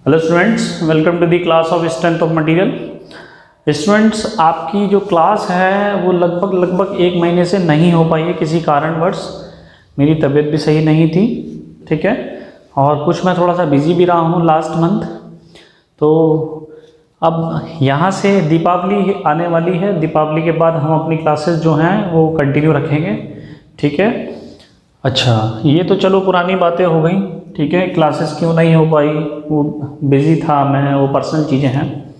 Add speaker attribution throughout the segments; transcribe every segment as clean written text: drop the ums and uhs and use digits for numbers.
Speaker 1: Hello students, welcome to the class of strength of material. Students, आपकी जो class है वो लगभग 1 महीने से नहीं हो पाई है किसी कारणवश। मेरी तबीयत भी सही नहीं थी, ठीक है, और कुछ मैं थोड़ा सा बिजी भी रहा हूँ लास्ट मंथ। तो अब यहाँ से दीपावली आने वाली है, दीपावली के बाद हम अपनी क्लासेस जो हैं वो कंटिन्यू रखेंगे, ठीक है। अच्छा, ये तो चलो पुरानी बातें हो गई, ठीक है। क्लासेस क्यों नहीं हो पाई, वो बिज़ी था मैं, वो पर्सनल चीज़ें हैं,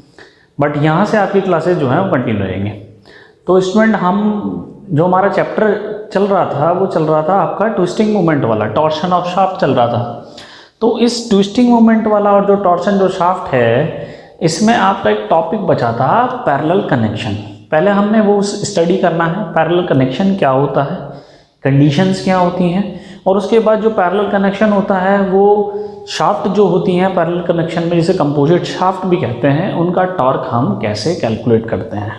Speaker 1: बट यहाँ से आपकी क्लासेस जो हैं वो कंटिन्यू रहेंगे। तो स्टूडेंट, हम जो हमारा चैप्टर चल रहा था वो चल रहा था आपका ट्विस्टिंग मूवमेंट वाला, टॉर्शन ऑफ शाफ्ट चल रहा था। तो इस ट्विस्टिंग मूवमेंट वाला और जो टॉर्शन जो शाफ्ट है, इसमें आपका एक टॉपिक बचा था पैरेलल कनेक्शन। पहले हमने वो स्टडी करना है, पैरेलल कनेक्शन क्या होता है, कंडीशंस क्या होती हैं, और उसके बाद जो पैरेलल कनेक्शन होता है वो शाफ्ट जो होती हैं पैरेलल कनेक्शन में, जिसे कंपोजिट शाफ्ट भी कहते हैं, उनका टॉर्क हम कैसे कैलकुलेट करते हैं,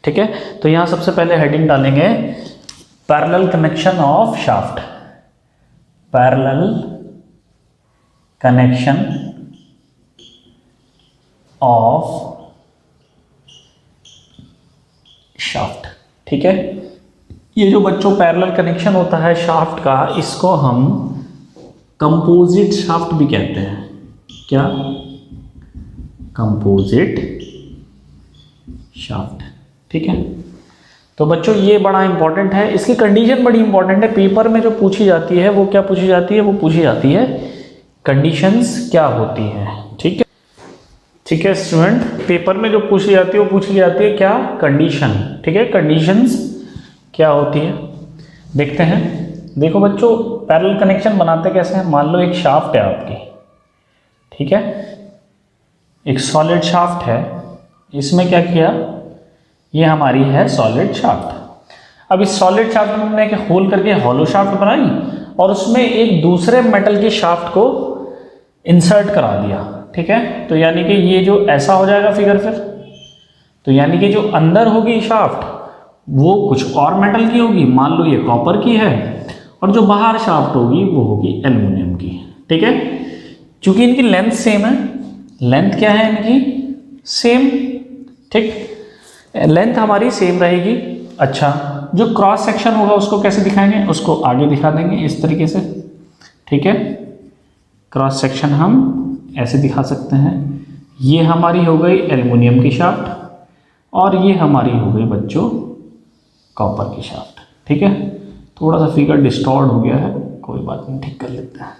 Speaker 1: ठीक है। तो यहाँ सबसे पहले हेडिंग डालेंगे parallel connection of shaft, parallel connection of shaft, ठीक है। ये जो बच्चों पैरेलल कनेक्शन होता है शाफ्ट का, इसको हम कंपोजिट शाफ्ट भी कहते हैं। क्या? कंपोजिट शाफ्ट, ठीक है। तो बच्चों ये बड़ा इंपॉर्टेंट है, इसकी कंडीशन बड़ी इंपॉर्टेंट है। पेपर में जो पूछी जाती है वो क्या पूछी जाती है, वो पूछी जाती है कंडीशंस क्या होती है, ठीक है। ठीक है स्टूडेंट, पेपर में जो पूछी जाती है वो पूछी जाती है क्या, कंडीशन, ठीक है। कंडीशंस क्या होती है देखते हैं। देखो बच्चों, पैरेलल कनेक्शन बनाते कैसे हैं। मान लो एक शाफ्ट है आपकी, ठीक है, एक सॉलिड शाफ्ट है। इसमें क्या किया, ये हमारी है सॉलिड शाफ्ट। अब इस सॉलिड शाफ्ट में हमने एक होल करके हॉलो शाफ्ट बनाई और उसमें एक दूसरे मेटल की शाफ्ट को इंसर्ट करा दिया, ठीक है। तो यानी कि ये जो ऐसा हो जाएगा फिगर फिर, तो यानी कि जो अंदर होगी शाफ्ट वो कुछ और मेटल की होगी, मान लो ये कॉपर की है, और जो बाहर शाफ्ट होगी वो होगी एल्युमिनियम की, ठीक है। चूंकि इनकी लेंथ सेम है, लेंथ क्या है इनकी, सेम, ठीक, लेंथ हमारी सेम रहेगी। अच्छा, जो क्रॉस सेक्शन होगा उसको कैसे दिखाएंगे, उसको आगे दिखा देंगे इस तरीके से, ठीक है। क्रॉस सेक्शन हम ऐसे दिखा सकते हैं। ये हमारी हो गई एल्युमिनियम की शाफ्ट और ये हमारी हो गई बच्चों कॉपर की शाफ्ट, ठीक है। थोड़ा सा फिगर डिस्टॉर्ट हो गया है, कोई बात नहीं, ठीक कर लेते हैं।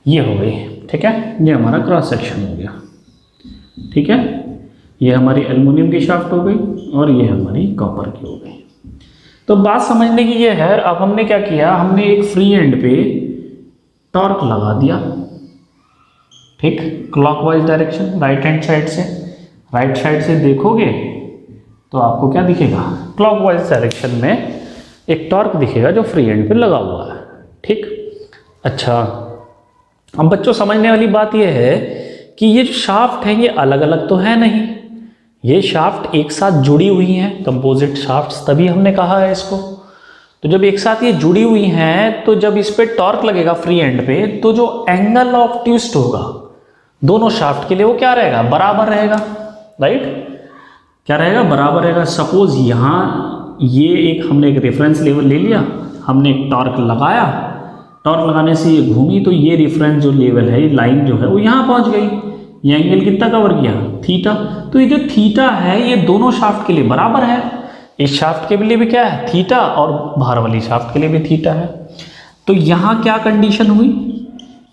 Speaker 1: ये हो गई, ठीक है, ये हमारा क्रॉस सेक्शन हो गया, ठीक है। ये हमारी एल्युमिनियम की शाफ्ट हो गई और ये हमारी कॉपर की हो गई। तो बात समझने की ये है, अब हमने क्या किया, हमने एक फ्री एंड पे टॉर्क लगा दिया, ठीक, clockwise direction, right hand side से, राइट साइड से देखोगे तो आपको क्या दिखेगा, क्लॉकवाइज डायरेक्शन में एक टॉर्क दिखेगा जो फ्री एंड पे लगा हुआ है, ठीक। अच्छा, अब बच्चों समझने वाली बात यह है कि ये जो शाफ्ट है ये अलग अलग तो है नहीं, ये शाफ्ट एक साथ जुड़ी हुई हैं, कंपोजिट शाफ्ट्स, तभी हमने कहा है इसको। तो जब एक साथ ये जुड़ी हुई हैं तो जब इस पे टॉर्क लगेगा फ्री एंड पे, तो जो एंगल ऑफ ट्विस्ट होगा दोनों शाफ्ट के लिए वो क्या रहेगा, बराबर रहेगा, राइट, क्या रहेगा, बराबर रहेगा। सपोज यहाँ ये एक हमने एक रेफरेंस लेवल ले लिया, हमने एक टॉर्क लगाया, टॉर्क लगाने से ये घूमी, तो ये रेफरेंस जो लेवल है, ये लाइन जो है वो यहाँ पहुँच गई। ये एंगल कितना कवर किया, थीटा। तो ये जो थीटा है ये दोनों शाफ्ट के लिए बराबर है, इस शाफ्ट के लिए भी क्या है, थीटा, और बाहर वाली शाफ्ट के लिए भी थीटा है। तो यहाँ क्या कंडीशन हुई,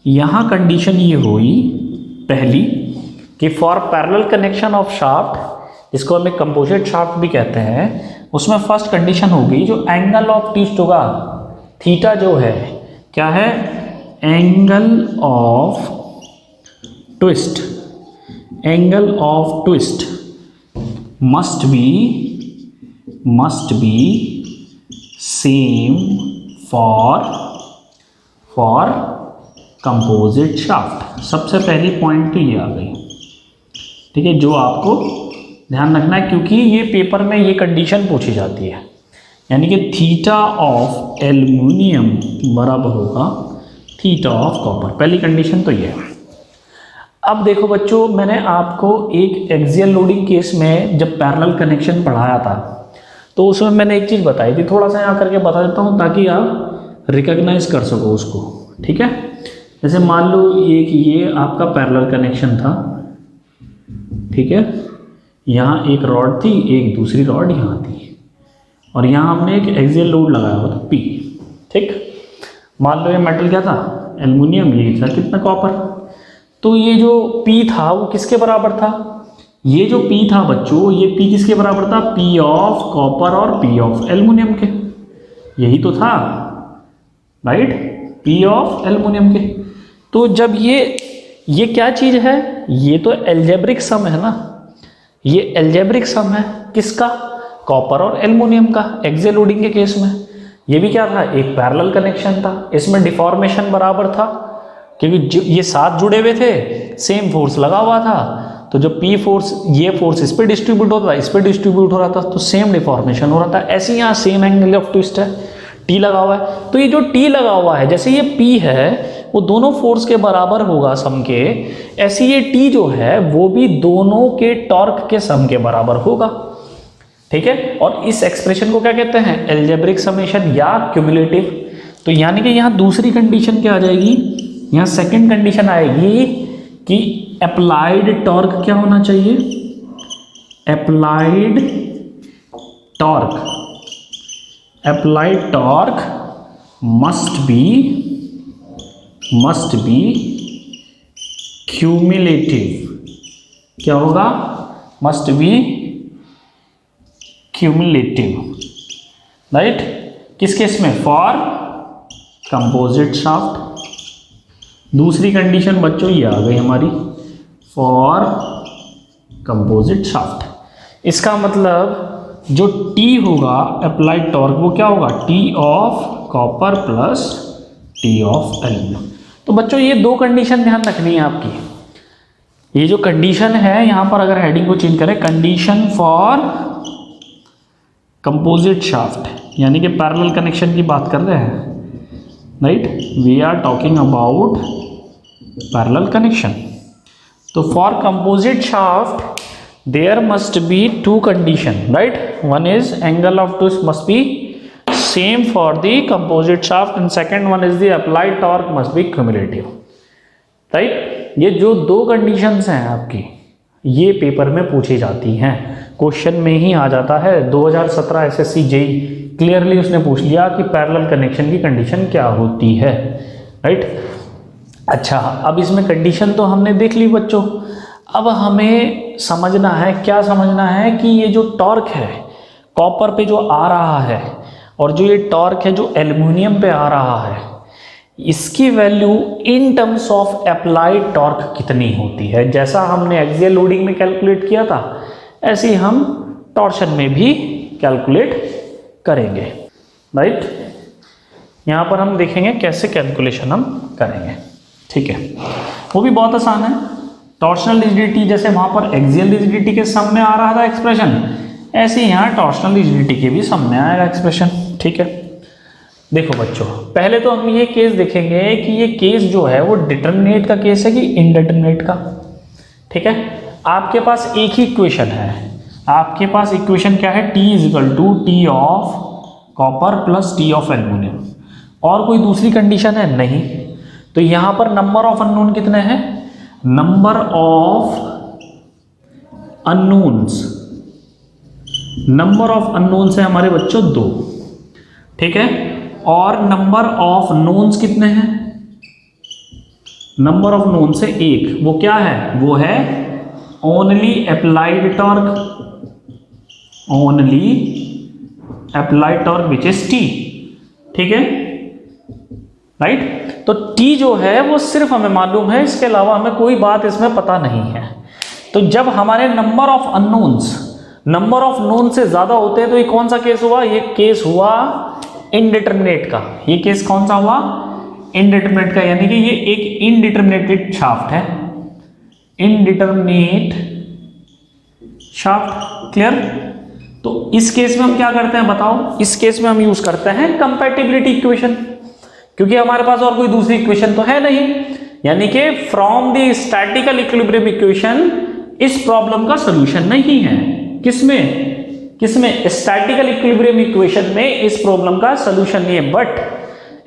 Speaker 1: यहाँ कंडीशन ये हुई पहली कि for parallel connection of shaft, इसको हम एक कंपोजिट शाफ्ट भी कहते हैं, उसमें फर्स्ट कंडीशन होगी जो एंगल ऑफ ट्विस्ट होगा, थीटा जो है, क्या है, angle of twist, angle of twist must be same for composite shaft. सबसे पहली पॉइंट तो ये आ गई, ठीक है, जो आपको ध्यान रखना है, क्योंकि ये पेपर में ये कंडीशन पूछी जाती है, यानी कि थीटा ऑफ एल्युमिनियम बराबर होगा थीटा ऑफ कॉपर, पहली कंडीशन तो ये है। अब देखो बच्चों, मैंने आपको एक एक्सियल लोडिंग केस में जब पैरेलल कनेक्शन पढ़ाया था तो उसमें मैंने एक चीज़ बताई थी, थोड़ा सा यहाँ करके बता देता हूँ ताकि आप रिकॉग्नाइज कर सको उसको। ठीक है, जैसे मान लो ये आपका पैरेलल कनेक्शन था, ठीक है, यहाँ एक रॉड थी, एक दूसरी रॉड यहाँ थी, और यहाँ हमने एक एक्सियल लोड लगाया हुआ था P। ठीक, मान लो ये मेटल क्या था, एल्युमिनियम, ये था कितना, कॉपर। तो ये जो P था वो किसके बराबर था, ये जो P था बच्चों, ये P किसके बराबर था, P ऑफ कॉपर और P ऑफ एल्युमिनियम के, यही तो था, राइट, P ऑफ एल्युमिनियम के। तो जब ये क्या चीज़ है, ये तो एल्जेब्रिक सम है ना, ये एल्जेब्रिक सम है किसका, कॉपर और एल्युमिनियम का, एक्सियल लोडिंग के केस में। ये भी क्या था, एक पैरेलल कनेक्शन था, इसमें डिफॉर्मेशन बराबर था क्योंकि ये साथ जुड़े हुए थे, सेम फोर्स लगा हुआ था, तो जो P फोर्स, ये फोर्स इस पे डिस्ट्रीब्यूट होता था, इस पे डिस्ट्रीब्यूट हो रहा था, तो सेम डिफॉर्मेशन हो रहा था। ऐसे यहाँ सेम एंगल ऑफ ट्विस्ट है, T लगा हुआ है, तो ये जो T लगा हुआ है, जैसे ये P है वो दोनों फोर्स के बराबर होगा सम के, ऐसे ये T जो है वो भी दोनों के टॉर्क के सम के बराबर होगा। ठीक है, और इस एक्सप्रेशन को क्या कहते हैं, एल्जेब्रिक समेशन या क्यूमुलेटिव। तो यानी कि यहाँ दूसरी कंडीशन क्या आ जाएगी, यहाँ सेकंड कंडीशन आएगी कि अप्लाइड टॉर्क क्या होना चाहिए, applied torque, applied torque must be cumulative. क्या होगा, मस्ट बी क्यूमुलेटिव, राइट, किस केस में, फॉर कंपोजिट शाफ्ट। दूसरी कंडीशन बच्चों ये आ गई हमारी, फॉर कंपोजिट शाफ्ट। इसका मतलब जो T होगा अप्लाइड टॉर्क वो क्या होगा, T of copper plus T of aluminium. तो बच्चों ये दो कंडीशन ध्यान रखनी है आपकी। ये जो कंडीशन है यहाँ पर अगर हेडिंग को चेंज करें, कंडीशन फॉर कंपोजिट शाफ्ट, यानी कि पैरेलल कनेक्शन की बात कर रहे हैं, right, we are talking about parallel connection. तो for composite shaft there must be two condition, right, one is angle of twist must be same for the composite shaft and second one is the applied torque must be cumulative, right. ये जो दो conditions हैं आपकी, ये paper में पूछी जाती हैं, क्वेश्चन में ही आ जाता है। 2017 एसएससी जेई क्लियरली उसने पूछ लिया कि पैरेलल कनेक्शन की कंडीशन क्या होती है, राइट। अच्छा, अब इसमें कंडीशन तो हमने देख ली बच्चों, अब हमें समझना है, क्या समझना है कि ये जो टॉर्क है कॉपर पे जो आ रहा है और जो ये टॉर्क है जो एल्युमिनियम पे आ रहा है, इसकी value in terms of applied torque कितनी होती है। जैसा हमने एक्सियल लोडिंग में कैलकुलेट किया था ऐसे ही हम टॉर्शन में भी कैलकुलेट करेंगे, राइट। यहाँ पर हम देखेंगे कैसे कैलकुलेशन हम करेंगे, ठीक है, वो भी बहुत आसान है। टॉर्शनल रिजिडिटी जैसे वहाँ पर एक्सियल रिजिडिटी के सम में आ रहा था एक्सप्रेशन, ऐसे यहाँ टॉर्शनल रिजिडिटी के भी सम में आएगा एक्सप्रेशन, ठीक है। देखो बच्चों, पहले तो हम ये केस देखेंगे कि ये केस जो है वो डिटरमिनेट का केस है कि इनडिटरमिनेट का, ठीक है। आपके पास एक ही इक्वेशन है, आपके पास इक्वेशन क्या है, T is equal to T of copper plus T of aluminium, और कोई दूसरी कंडीशन है नहीं। तो यहाँ पर नंबर ऑफ अननोन कितने हैं, number of unknowns, number of unknowns है हमारे बच्चों 2, ठीक है, और नंबर ऑफ नोन्स कितने हैं, नंबर ऑफ नोन से 1, वो क्या है, वो है only applied torque, only applied torque which is T, ठीक है, राइट। तो T जो है वो सिर्फ हमें मालूम है, इसके अलावा हमें कोई बात इसमें पता नहीं है। तो जब हमारे number of unknowns number of known से ज्यादा होते हैं तो ये कौन सा केस हुआ, ये केस हुआ इनडिटरमिनेट का। ये केस कौन सा हुआ, इनडिटरमिनेट का, यानी कि ये एक इनडिटरमिनेटेड शाफ्ट है, इनडिटरमिनेट शाफ्ट, क्लियर। तो इस केस में हम क्या करते हैं बताओ, इस केस में हम यूज करते हैं कंपैटिबिलिटी इक्वेशन, क्योंकि हमारे पास और कोई दूसरी इक्वेशन तो है नहीं। यानी कि from the statistical equilibrium equation इस प्रॉब्लम का सॉल्यूशन नहीं है। किसमें स्टैटिकल इक्विलिब्रियम इक्वेशन में इस प्रॉब्लम का सॉल्यूशन नहीं है, बट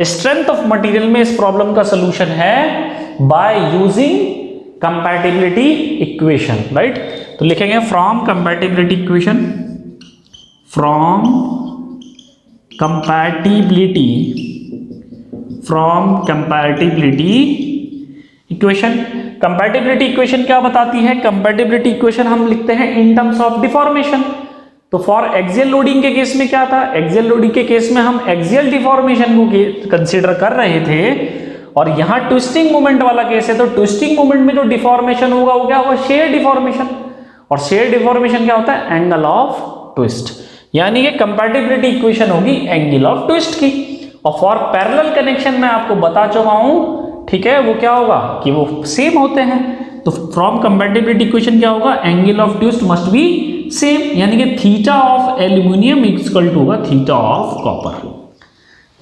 Speaker 1: स्ट्रेंथ ऑफ मटेरियल में इस प्रॉब्लम का सॉल्यूशन है by using compatibility equation, right. तो लिखेंगे from compatibility equation, from compatibility equation. Compatibility equation क्या बताती है? कंपैटिबिलिटी इक्वेशन हम लिखते हैं इन टर्म्स ऑफ डिफॉर्मेशन। तो फॉर एक्सियल लोडिंग के केस में क्या था? एक्सियल लोडिंग के केस में हम एक्सियल डिफॉर्मेशन को कंसीडर कर रहे थे, और यहां ट्विस्टिंग मोमेंट वाला केस है, तो ट्विस्टिंग मोमेंट में जो डिफॉर्मेशन होगा वो क्या होगा? Share deformation. और शेयर डिफॉर्मेशन क्या होता है? Angle of twist. यानी कि कंपैटिबिलिटी इक्वेशन होगी एंगल ऑफ ट्विस्ट की। और फॉर पैरेलल कनेक्शन मैं आपको बता चुका हूं, ठीक है, वो क्या होगा कि वो सेम होते हैं। तो फ्रॉम कंपैटिबिलिटी इक्वेशन क्या होगा? Angle of twist must be same, यानी कि theta of aluminium equal to होगा थीटा ऑफ कॉपर।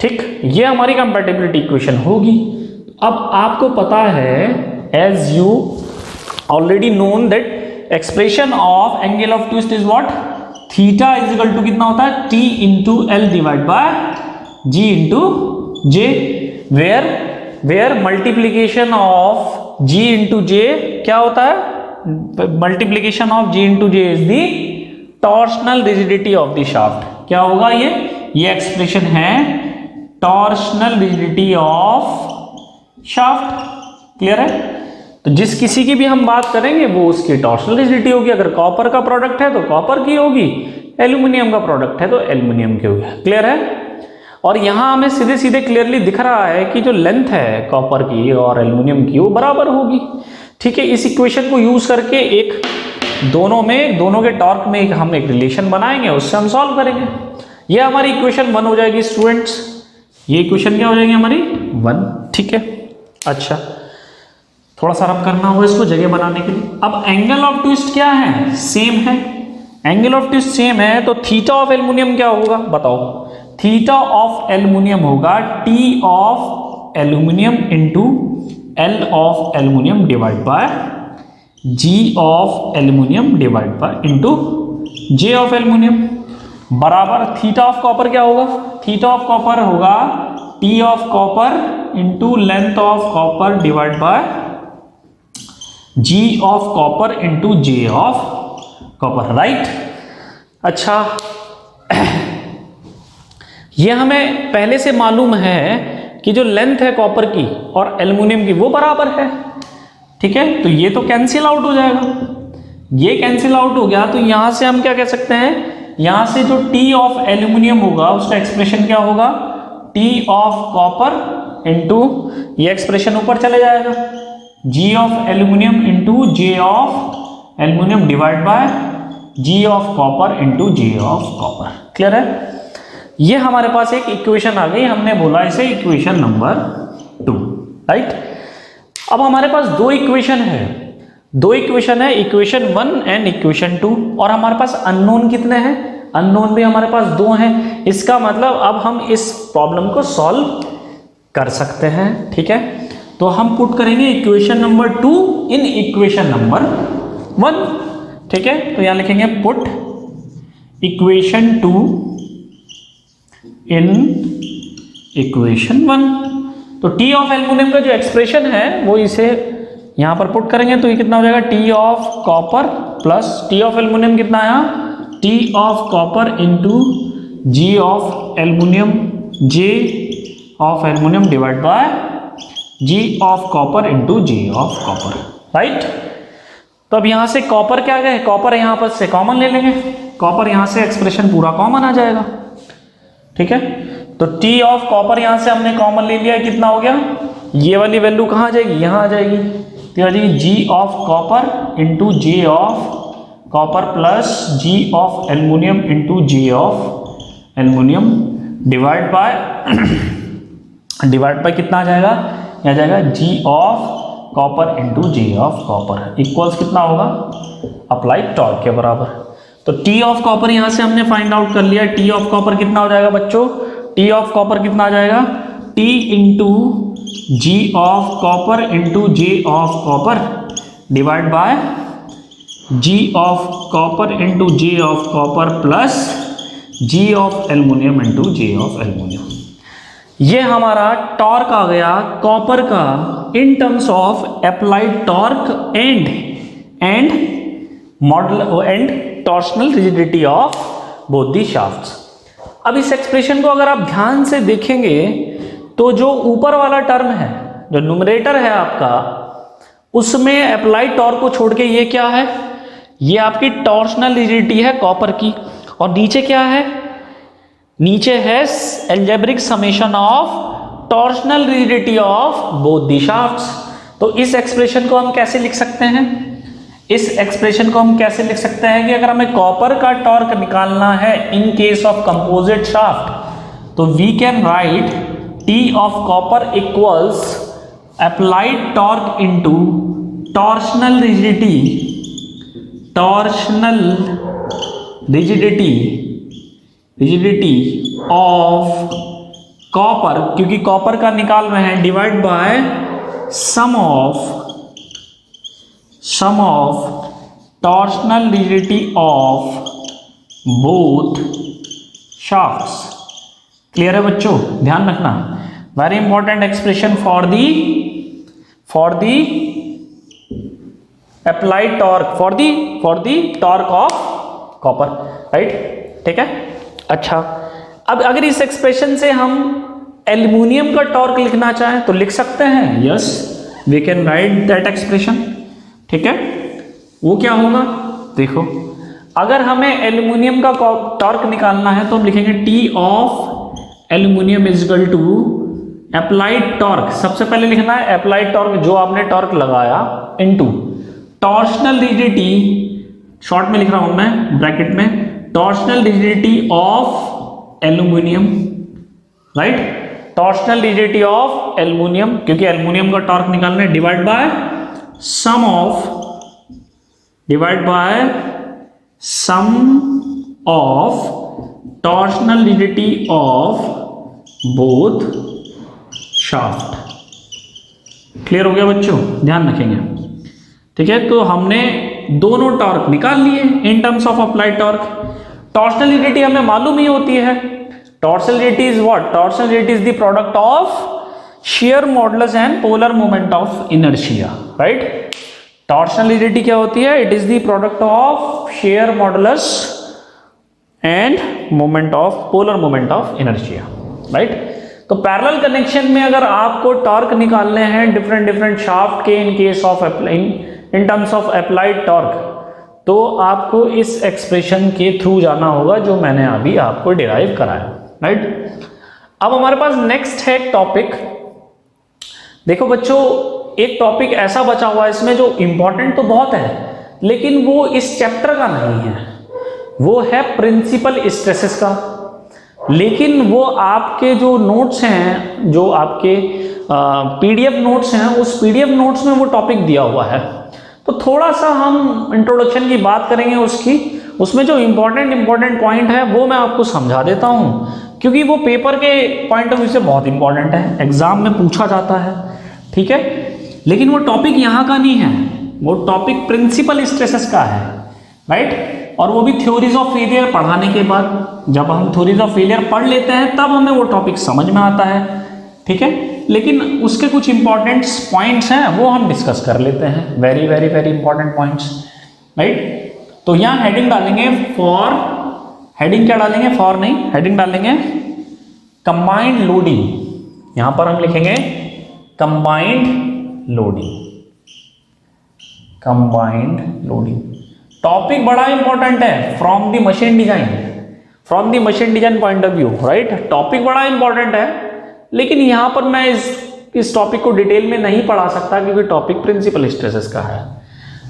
Speaker 1: ठीक, ये हमारी कंपैटिबिलिटी इक्वेशन होगी। अब आपको पता है, as you already known that expression of angle of twist is what? Theta is equal to कितना होता है? T into L divide by G into J, where multiplication of G into J क्या होता है? Multiplication of G into J is the torsional rigidity of the shaft. क्या होगा ये expression है torsional rigidity of shaft. Clear है? तो जिस किसी की भी हम बात करेंगे वो उसकी टॉर्शनल रिजिडिटी होगी। अगर कॉपर का प्रोडक्ट है तो कॉपर की होगी, एल्यूमिनियम का प्रोडक्ट है तो एल्यूमिनियम की होगी। क्लियर है? और यहां हमें सीधे सीधे क्लियरली दिख रहा है कि जो लेंथ है कॉपर की और एल्यूमिनियम की वो बराबर होगी। ठीक है, इस इक्वेशन को यूज करके एक दोनों के टॉर्क में हम एक रिलेशन बनाएंगे, उससे हम सॉल्व करेंगे। ये हमारी इक्वेशन 1 हो जाएगी स्टूडेंट्स। ये इक्वेशन क्या हो जाएगी हमारी? 1। ठीक है, अच्छा, थोड़ा सा रब करना होगा इसको जगह बनाने के लिए। अब एंगल ऑफ ट्विस्ट क्या है? सेम है। एंगल ऑफ ट्विस्ट सेम है तो थीटा ऑफ एल्यूमिनियम क्या होगा बताओ? थीटा ऑफ एल्यूमिनियम होगा T of aluminium into L of aluminium divide by G of aluminium divide by into J of aluminium बराबर थीटा ऑफ कॉपर क्या होगा? Theta of copper होगा T of copper into length of copper divide by G of copper into J of copper, right. अच्छा, ये हमें पहले से मालूम है कि जो लेंथ है कॉपर की और एल्यूमिनियम की वो बराबर है। ठीक है, तो ये तो कैंसिल आउट हो जाएगा, ये कैंसिल आउट हो गया। तो यहां से हम क्या कह सकते हैं? यहां से जो टी ऑफ एल्यूमिनियम होगा उसका एक्सप्रेशन क्या होगा? टी ऑफ कॉपर इंटू, ये एक्सप्रेशन ऊपर चले जाएगा, G of aluminium into J of aluminium divide by G of copper into J of copper. Clear है? ये हमारे पास एक इक्वेशन आ गई, हमने बोला इसे इक्वेशन नंबर 2, राइट। अब हमारे पास दो इक्वेशन है, इक्वेशन 1 एंड इक्वेशन 2, और हमारे पास अननोन कितने हैं? अननोन भी हमारे पास 2 हैं। इसका मतलब अब हम इस प्रॉब्लम को सॉल्व कर सकते हैं। ठीक है, तो हम पुट करेंगे equation number 2 in equation number 1। ठीक है, तो यहां लिखेंगे पुट इक्वेशन 2 इन इक्वेशन 1। तो टी ऑफ एल्यूमिनियम का जो एक्सप्रेशन है वो इसे यहां पर पुट करेंगे तो ये कितना हो जाएगा? T of copper plus T of aluminium कितना आया? T of copper into G of aluminium, J of aluminium divide by G of copper into J of copper, right. तो अब यहां से कॉपर क्या गए? कॉपर यहां पर से कॉमन ले लेंगे, कॉपर यहां से एक्सप्रेशन पूरा कॉमन आ जाएगा। ठीक है, तो टी ऑफ कॉपर यहां से हमने कॉमन ले लिया, कितना हो गया? ये वाली वैल्यू कहां आ जाएगी? यहां आ जाएगी, तो आ जाएगी G of copper into J of copper plus G of aluminium into J of aluminium divide by कितना आ जाएगा? यह जाएगा G of copper into J of copper equals कितना होगा? अप्लाइड टॉर्क के बराबर। तो टी ऑफ कॉपर यहां से हमने फाइंड आउट कर लिया। टी ऑफ कॉपर कितना हो जाएगा बच्चों? टी ऑफ कॉपर कितना आ जाएगा? T into G of copper into J of copper divide by G of copper into J of copper plus G of aluminium into J of aluminium. ये हमारा torque आ गया कॉपर का in terms of applied torque and model and torsional rigidity of both the shafts. अब इस expression को अगर आप ध्यान से देखेंगे तो जो ऊपर वाला टर्म है, जो न्यूमरेटर है आपका, उसमें अप्लाइड टॉर्क को छोड़ के ये क्या है, ये आपकी टॉर्शनल रिजिडिटी है कॉपर की, और नीचे क्या है, नीचे है algebraic summation of torsional rigidity of both the shafts. तो इस एक्सप्रेशन को हम कैसे लिख सकते हैं, इस एक्सप्रेशन को हम कैसे लिख सकते हैं कि अगर हमें कॉपर का टॉर्क निकालना है in case of composite shaft, तो we can write T of copper equals applied torque into torsional rigidity of copper, क्योंकि कॉपर का निकाल रहे हैं, divide by sum of torsional rigidity of both shafts. Clear है बच्चों, ध्यान रखना, very important expression for the applied torque for the torque of copper, right, ठीक है। अच्छा, अब अगर इस एक्सप्रेशन से हम एल्युमिनियम का टॉर्क लिखना चाहें तो लिख सकते हैं, yes we can write that expression, ठीक है। वो क्या होगा, देखो, अगर हमें एल्युमिनियम का टॉर्क निकालना है तो हम लिखेंगे T of aluminium is equal to applied torque, सबसे पहले लिखना है अप्लाइड टॉर्क, जो आपने टॉर्क लगाया, इनटू टॉर्शनल रिजिडिटी, शॉर्ट में लिख रहा हूं मैं ब्रैकेट में, torsional rigidity of aluminium, right, torsional rigidity of aluminium, क्योंकि एल्युमिनियम का टॉर्क निकालना है, divide by sum of torsional rigidity of both shaft. Clear हो गया बच्चों, ध्यान रखेंगे, ठीक है। तो हमने दोनों टॉर्क निकाल लिए in terms of applied torque. Torsional rigidity हमें मालूम ही होती है, torsional rigidity is what, torsional rigidity is the product of shear modulus and polar moment of inertia, right? Torsional rigidity क्या होती है, it is the product of shear modulus and moment of polar moment of inertia, right? तो parallel connection में अगर आपको torque निकालने हैं different shaft के इन case of in terms of applied torque, तो आपको इस एक्सप्रेशन के थ्रू जाना होगा जो मैंने अभी आपको डिराइव कराया, राइट। अब हमारे पास नेक्स्ट है टॉपिक, देखो बच्चों, एक टॉपिक ऐसा बचा हुआ है इसमें जो इंपॉर्टेंट तो बहुत है, लेकिन वो इस चैप्टर का नहीं है, वो है प्रिंसिपल स्ट्रेसेस का। लेकिन वो आपके जो नोट्स हैं, जो आपके पीडीएफ नोट्स हैं, उस पीडीएफ नोट्स में वो टॉपिक दिया हुआ है। तो थोड़ा सा हम इंट्रोडक्शन की बात करेंगे उसकी, उसमें जो इंपॉर्टेंट पॉइंट है वो मैं आपको समझा देता हूँ, क्योंकि वो पेपर के पॉइंट ऑफ व्यू से बहुत इंपॉर्टेंट है, एग्जाम में पूछा जाता है, ठीक है। लेकिन वो टॉपिक यहाँ का नहीं है, वो टॉपिक प्रिंसिपल स्ट्रेसेस का है, राइट। और वो भी थ्योरीज ऑफ फेलियर पढ़ाने के बाद, जब हम थ्योरीज ऑफ फेलियर पढ़ लेते हैं तब हमें वो टॉपिक समझ में आता है, ठीक है। लेकिन उसके कुछ इंपॉर्टेंट पॉइंट्स हैं वो हम डिस्कस कर लेते हैं, very very very important points, right. तो यहाँ हेडिंग डालेंगे फॉर, हेडिंग क्या डालेंगे, फॉर नहीं, हेडिंग डालेंगे कंबाइंड लोडिंग, यहां पर हम लिखेंगे कंबाइंड लोडिंग। टॉपिक बड़ा इंपॉर्टेंट है from the machine design point of view, right. Topic बड़ा इंपॉर्टेंट है, लेकिन यहां पर मैं इस टॉपिक को डिटेल में नहीं पढ़ा सकता क्योंकि टॉपिक प्रिंसिपल स्ट्रेसेस का है।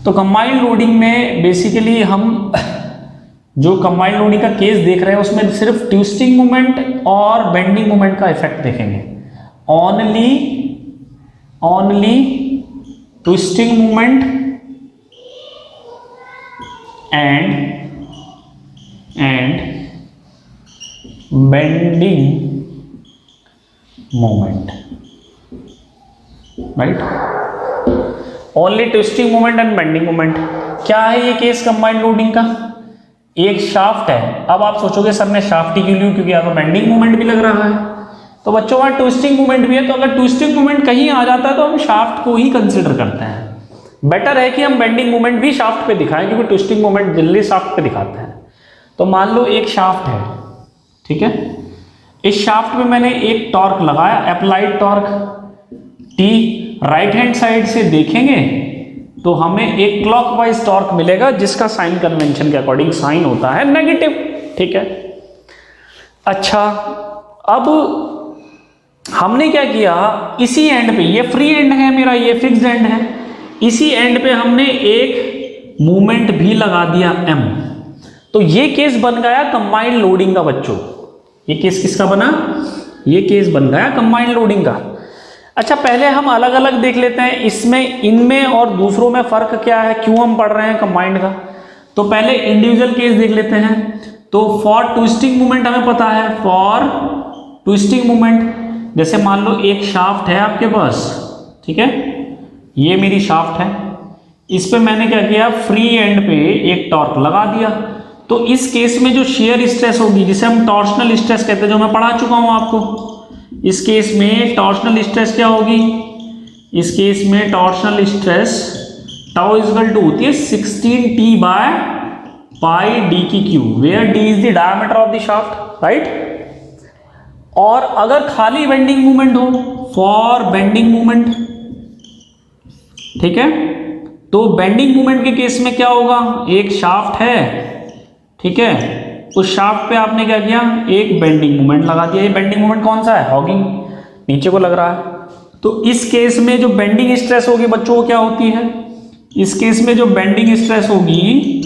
Speaker 1: तो कंबाइंड लोडिंग में बेसिकली हम जो कंबाइंड लोडिंग का केस देख रहे हैं उसमें सिर्फ ट्विस्टिंग मोमेंट और बेंडिंग मोमेंट का इफेक्ट देखेंगे, only twisting moment and bending moment, right. Only twisting moment and bending moment. क्या है ये केस कंबाइंड लोडिंग का? एक शाफ्ट है। अब आप सोचोगे सर ने शाफ्ट ही क्यों लिया, क्योंकि यहाँ तो बेंडिंग मोमेंट भी लग रहा है। तो बच्चों वहाँ ट्विस्टिंग मोमेंट भी है, तो अगर ट्विस्टिंग मोमेंट कहीं आ जाता है तो हम शाफ्ट को ही कंसिडर करते हैं। बेटर है कि हम बेंडिंग मोमेंट भी शाफ्ट पे दिखाएं, क्योंकि ट्विस्टिंग मोमेंट जल्दी शाफ्ट पे दिखाते हैं। तो मान लो एक शाफ्ट है, ठीक है। इस शाफ्ट में मैंने एक टॉर्क लगाया, applied torque T। Right hand side से देखेंगे तो हमें एक क्लॉकवाइज टॉर्क मिलेगा, जिसका साइन कन्वेंशन के अकॉर्डिंग साइन होता है नेगेटिव, ठीक है। अच्छा, अब हमने क्या किया, इसी एंड पे, ये फ्री एंड है मेरा, ये फिक्स्ड एंड है, इसी एंड पे हमने एक मूवमेंट भी लगा दिया M। तो ये केस बन गया कंबाइंड लोडिंग का बच्चों। ये केस किसका बना? ये केस बन गया कंबाइंड लोडिंग का। अच्छा, पहले हम अलग अलग देख लेते हैं, इसमें, इनमें और दूसरों में फर्क क्या है, क्यों हम पढ़ रहे हैं कंबाइंड का। तो पहले इंडिविजुअल केस देख लेते हैं। तो फॉर ट्विस्टिंग मूवमेंट हमें पता है, फॉर ट्विस्टिंग मूवमेंट, जैसे मान लो एक शाफ्ट है आपके पास, ठीक है, ये मेरी शाफ्ट है, इस पे मैंने क्या किया, फ्री एंड पे एक टॉर्क लगा दिया। तो इस केस में जो शेयर स्ट्रेस होगी, जिसे हम टॉर्शनल स्ट्रेस कहते हैं, जो मैं पढ़ा चुका हूं आपको, इस केस में टॉर्शनल स्ट्रेस क्या होगी, इस केस में torsional stress tau equal to होती है 16T बाय पाई डी की cube, where D is the diameter of the shaft, right. और अगर खाली बेंडिंग मूवमेंट हो, फॉर बेंडिंग मूवमेंट, ठीक है, तो बेंडिंग मूवमेंट के केस में क्या होगा, एक शाफ्ट है, ठीक है, उस शाफ्ट पे आपने क्या किया, एक बेंडिंग मोमेंट लगा दिया। ये बेंडिंग मोमेंट कौन सा है, हॉगिंग, नीचे को लग रहा है। तो इस केस में जो बेंडिंग स्ट्रेस होगी बच्चों, वो क्या होती है, इस केस में जो बेंडिंग स्ट्रेस होगी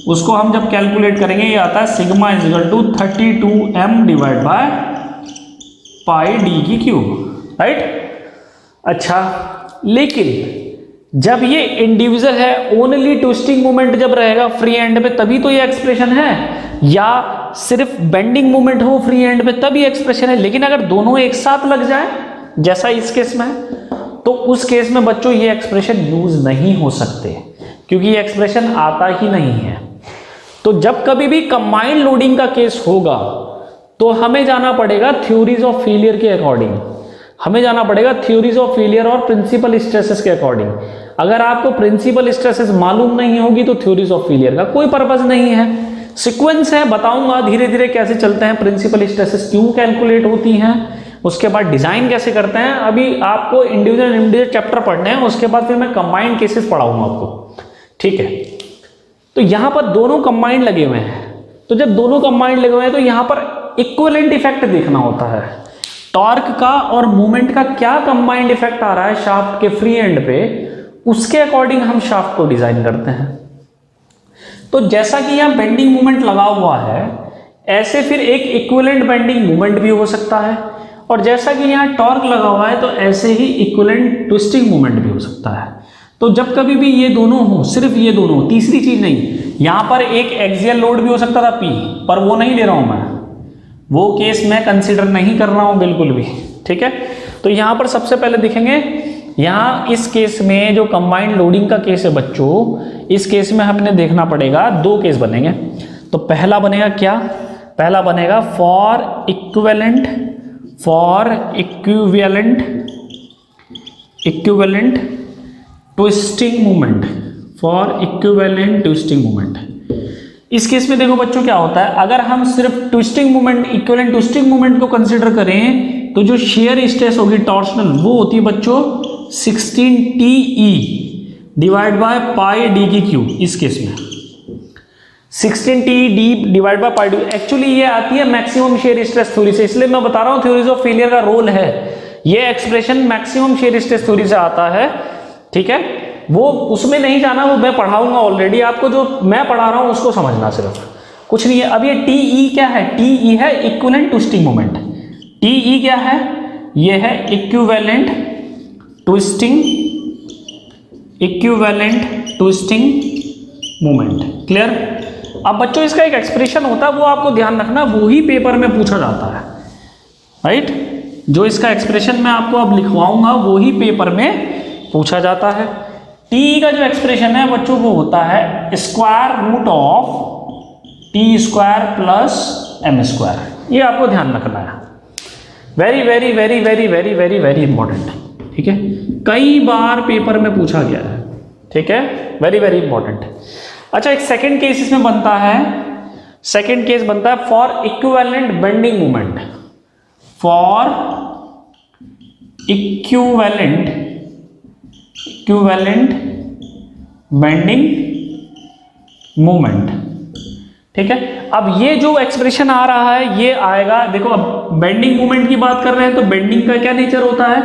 Speaker 1: उसको हम जब कैलकुलेट करेंगे, ये आता है sigma is equal to 32M divide by pi D की क्यूब, राइट। अच्छा, लेकिन जब ये इंडिविजुअल है, ओनली ट्विस्टिंग मोमेंट जब रहेगा फ्री एंड पे, तभी तो ये एक्सप्रेशन है, या सिर्फ बेंडिंग मोमेंट हो फ्री एंड पे तभी एक्सप्रेशन है। लेकिन अगर दोनों एक साथ लग जाए, जैसा इस केस में, तो उस केस में बच्चों ये एक्सप्रेशन यूज नहीं हो सकते, क्योंकि ये एक्सप्रेशन आता ही नहीं है। तो जब कभी भी कंबाइंड लोडिंग का केस होगा तो हमें जाना पड़ेगा थ्योरीज ऑफ फेलियर के अकॉर्डिंग, हमें जाना पड़ेगा थ्योरीज ऑफ फेलियर और प्रिंसिपल स्ट्रेसेस के अकॉर्डिंग। अगर आपको प्रिंसिपल स्ट्रेसेस मालूम नहीं होगी तो थ्योरीज ऑफ फेलियर का कोई पर्पस नहीं है। सीक्वेंस है, बताऊंगा धीरे धीरे कैसे चलते हैं, प्रिंसिपल स्ट्रेसेस क्यों कैलकुलेट होती हैं, उसके बाद डिजाइन कैसे करते हैं। अभी आपको इंडिविजुअल चैप्टर पढ़ने हैं, उसके बाद फिर मैं कंबाइंड केसेस पढ़ाऊंगा आपको, ठीक है। तो यहां पर दोनों कंबाइंड लगे हुए हैं, तो जब दोनों कंबाइंड लगे हुए हैं तो यहां पर इक्विवेलेंट इफेक्ट देखना होता है, टॉर्क का और मूवमेंट का क्या कंबाइंड इफेक्ट आ रहा है शाफ्ट के फ्री एंड पे, उसके अकॉर्डिंग हम शाफ्ट को डिजाइन करते हैं। तो जैसा कि यहां बेंडिंग मूवमेंट लगा हुआ है, ऐसे फिर एक इक्विवेलेंट बेंडिंग मूवमेंट भी हो सकता है, और जैसा कि यहां टॉर्क लगा हुआ है तो ऐसे ही इक्विवेलेंट ट्विस्टिंग मूवमेंट भी हो सकता है। तो जब कभी भी ये दोनों हो, सिर्फ ये दोनों हो, तीसरी चीज नहीं, यहां पर एक एक्सियल लोड भी हो सकता था P, पर वो नहीं ले रहा हूं मैं, वो केस मैं कंसीडर नहीं कर रहा हूं बिल्कुल भी, ठीक है। तो यहां पर सबसे पहले देखेंगे, यहां इस केस में जो कंबाइंड लोडिंग का केस है बच्चों, इस केस में हमने देखना पड़ेगा, दो केस बनेंगे। तो पहला बनेगा क्या, पहला बनेगा for equivalent twisting movement, for equivalent twisting movement. इस केस में देखो बच्चों क्या होता है, अगर हम सिर्फ twisting movement, equivalent twisting movement को कंसीडर करें तो जो शेयर स्ट्रेस होगी टॉर्शनल, वो होती है बच्चों 16TE divide by pi D की क्यूब। इस केस में 16TE divide by pi D, actually ये आती है मैक्सिमम शेयर स्ट्रेस थ्योरी से, इसलिए मैं बता रहा हूं थ्योरीज ऑफ फेलियर का रोल है, ये expression maximum shear stress theory से आता है, ठीक है। वो उसमें नहीं जाना, वो मैं पढ़ाऊंगा ऑलरेडी आपको, जो मैं पढ़ा रहा हूं उसको समझना, सिर्फ कुछ नहीं है। अब ये TE क्या है, TE है इक्विवेलेंट ट्विस्टिंग मोमेंट। TE क्या है, ये है इक्विवेलेंट ट्विस्टिंग मोमेंट, क्लियर। अब बच्चों इसका एक एक्सप्रेशन होता है, वो आपको ध्यान रखना, वो ही पेपर में पूछा जाता है, राइट। जो इसका एक्सप्रेशन मैं आपको अब लिखवाऊंगा वो ही पेपर में पूछा जाता है। टी का जो एक्सप्रेशन है बच्चों वो होता है square root of T square plus M square. ये आपको ध्यान रखना है, very very very very very very very important, ठीक है, कई बार पेपर में पूछा गया है, ठीक है, वेरी वेरी इंपॉर्टेंट। अच्छा, एक सेकंड केस इसमें बनता है, सेकंड केस बनता है for equivalent bending moment, for equivalent bending moment, ठीक है। अब ये जो एक्सप्रेशन आ रहा है ये आएगा, देखो अब बेंडिंग मोमेंट की बात कर रहे हैं तो बेंडिंग का क्या नेचर होता है,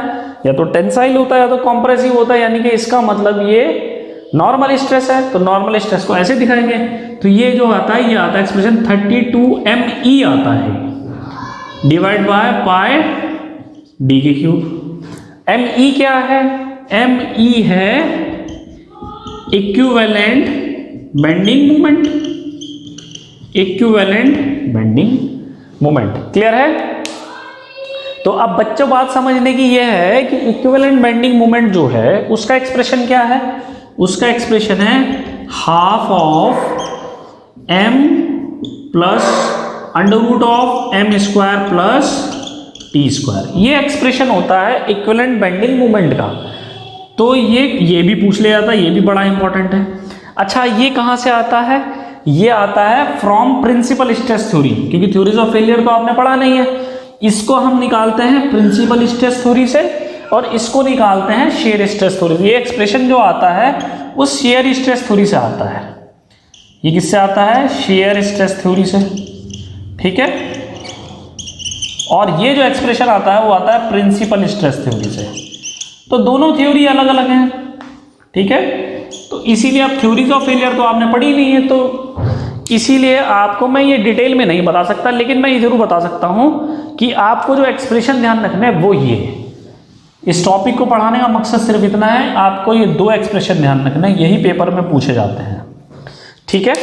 Speaker 1: या तो टेंसाइल होता है या तो कॉम्प्रेसिव होता है, यानी कि इसका मतलब ये नॉर्मल स्ट्रेस है, तो नॉर्मल स्ट्रेस को ऐसे दिखाएंगे। तो ये जो आता है ये आता है एक्सप्रेशन 32 ME आता है डिवाइड बाय पाई डी के क्यूब। ME क्या है, ME है equivalent bending moment, equivalent bending moment, clear है। तो अब बच्चों बात समझने की यह है कि इक्विवेलेंट बेंडिंग मोमेंट जो है उसका एक्सप्रेशन क्या है, उसका एक्सप्रेशन है half of m plus under root of m square plus T square. ये एक्सप्रेशन होता है इक्विवेलेंट बेंडिंग मोमेंट का। तो ये भी पूछ लिया जाता है, ये भी बड़ा इंपॉर्टेंट है। अच्छा, ये कहाँ से आता है, ये आता है फ्रॉम प्रिंसिपल स्ट्रेस थ्योरी, क्योंकि थ्योरीज ऑफ फेलियर तो आपने पढ़ा नहीं है। इसको हम निकालते हैं प्रिंसिपल स्ट्रेस थ्योरी से और इसको निकालते हैं शेयर स्ट्रेस थ्योरी। ये एक्सप्रेशन जो आता है उस शेयर स्ट्रेस थ्योरी से आता है। ये किससे आता है, शेयर स्ट्रेस थ्योरी से, ठीक है। और ये जो एक्सप्रेशन आता है वो आता है प्रिंसिपल स्ट्रेस थ्योरी से। तो दोनों थ्योरी अलग अलग हैं, ठीक है। तो इसीलिए आप थ्योरीज ऑफ फेलियर तो आपने पढ़ी नहीं है, तो इसीलिए आपको मैं ये डिटेल में नहीं बता सकता, लेकिन मैं ये जरूर बता सकता हूं कि आपको जो एक्सप्रेशन ध्यान रखना है वो ये है। इस टॉपिक को पढ़ाने का मकसद सिर्फ इतना है, आपको ये दो एक्सप्रेशन ध्यान रखना है, यही पेपर में पूछे जाते हैं, ठीक है।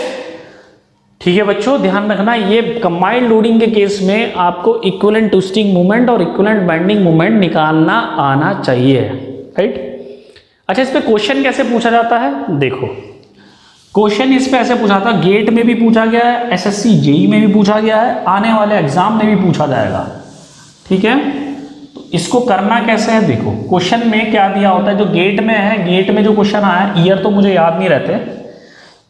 Speaker 1: ठीक है बच्चों, ध्यान रखना, ये कंबाइंड लोडिंग के केस में आपको इक्विवेलेंट ट्विस्टिंग मोमेंट और इक्विवेलेंट बेंडिंग मोमेंट निकालना आना चाहिए, राइट। अच्छा, इस पे क्वेश्चन कैसे पूछा जाता है, देखो क्वेश्चन इस पे ऐसे पूछा था, गेट में भी पूछा गया है, एसएससी जेई में भी पूछा गया है, आने वाले एग्जाम में भी पूछा जाएगा, ठीक है। तो इसको करना कैसे है, देखो क्वेश्चन में क्या दिया होता है, जो गेट में है, गेट में जो क्वेश्चन आया है, ईयर तो मुझे याद नहीं रहते,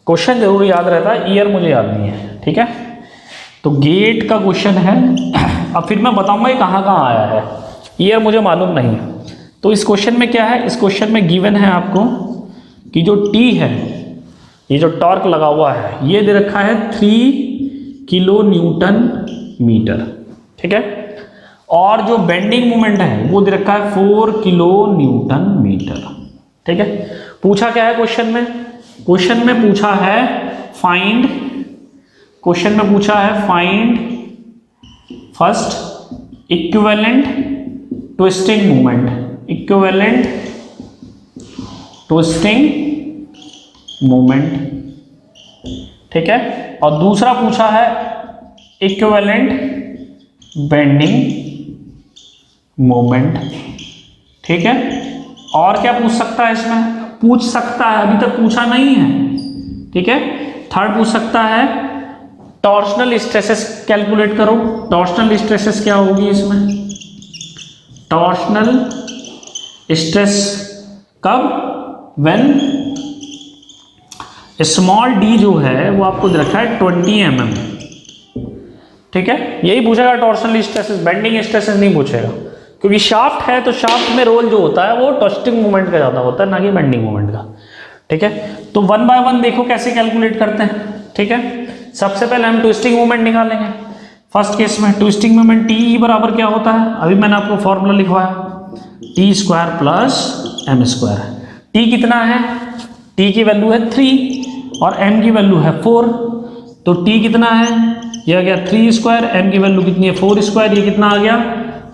Speaker 1: क्वेश्चन जरूर याद रहता है, ईयर मुझे याद नहीं है, ठीक है। तो गेट का क्वेश्चन है, अब फिर मैं बताऊंगा ये कहाँ कहाँ आया है, ईयर मुझे मालूम नहीं। तो इस क्वेश्चन में क्या है, इस क्वेश्चन में गिवन है आपको कि जो टी है, ये जो टॉर्क लगा हुआ है, ये दे रखा है 3 किलो न्यूटन मीटर, ठीक है। और जो बेंडिंग मोमेंट है वो दे रखा है 4 किलो न्यूटन मीटर, ठीक है। पूछा क्या है क्वेश्चन में, क्वेश्चन में पूछा है फाइंड, क्वेश्चन में पूछा है find first equivalent twisting moment, equivalent twisting moment, ठीक है। और दूसरा पूछा है इक्विवेलेंट बेंडिंग मोमेंट, ठीक है। और क्या पूछ सकता है इसमें, पूछ सकता है, अभी तक पूछा नहीं है, ठीक है। थर्ड पूछ सकता है टॉर्शनल स्ट्रेसेस कैलकुलेट करो, टॉर्शनल स्ट्रेसेस क्या होगी इसमें, टॉर्शनल स्ट्रेस कब, व्हेन स्मॉल डी जो है वो आपको रखा है 20 mm, ठीक है। यही पूछेगा टॉर्शनल स्ट्रेसेस, बेंडिंग स्ट्रेसेस नहीं पूछेगा, क्योंकि शाफ्ट है तो शाफ्ट में रोल जो होता है वो ट्विस्टिंग मूवमेंट का ज़्यादा होता है, ना कि बेंडिंग मूवमेंट का, ठीक है। तो 1 बाय 1 देखो कैसे कैलकुलेट करते हैं, ठीक है। सबसे पहले हम ट्विस्टिंग मूवमेंट निकालेंगे। फर्स्ट केस में ट्विस्टिंग मूवमेंट टी बराबर क्या होता है, अभी मैंने आपको फॉर्मूला लिखवाया, T square plus M square. T कितना है, टी की वैल्यू है 3 और एम की वैल्यू है 4, तो टी कितना है, यह आ गया 3 स्क्वायर, एम की वैल्यू कितनी है 4 स्क्वायर, ये कितना आ गया,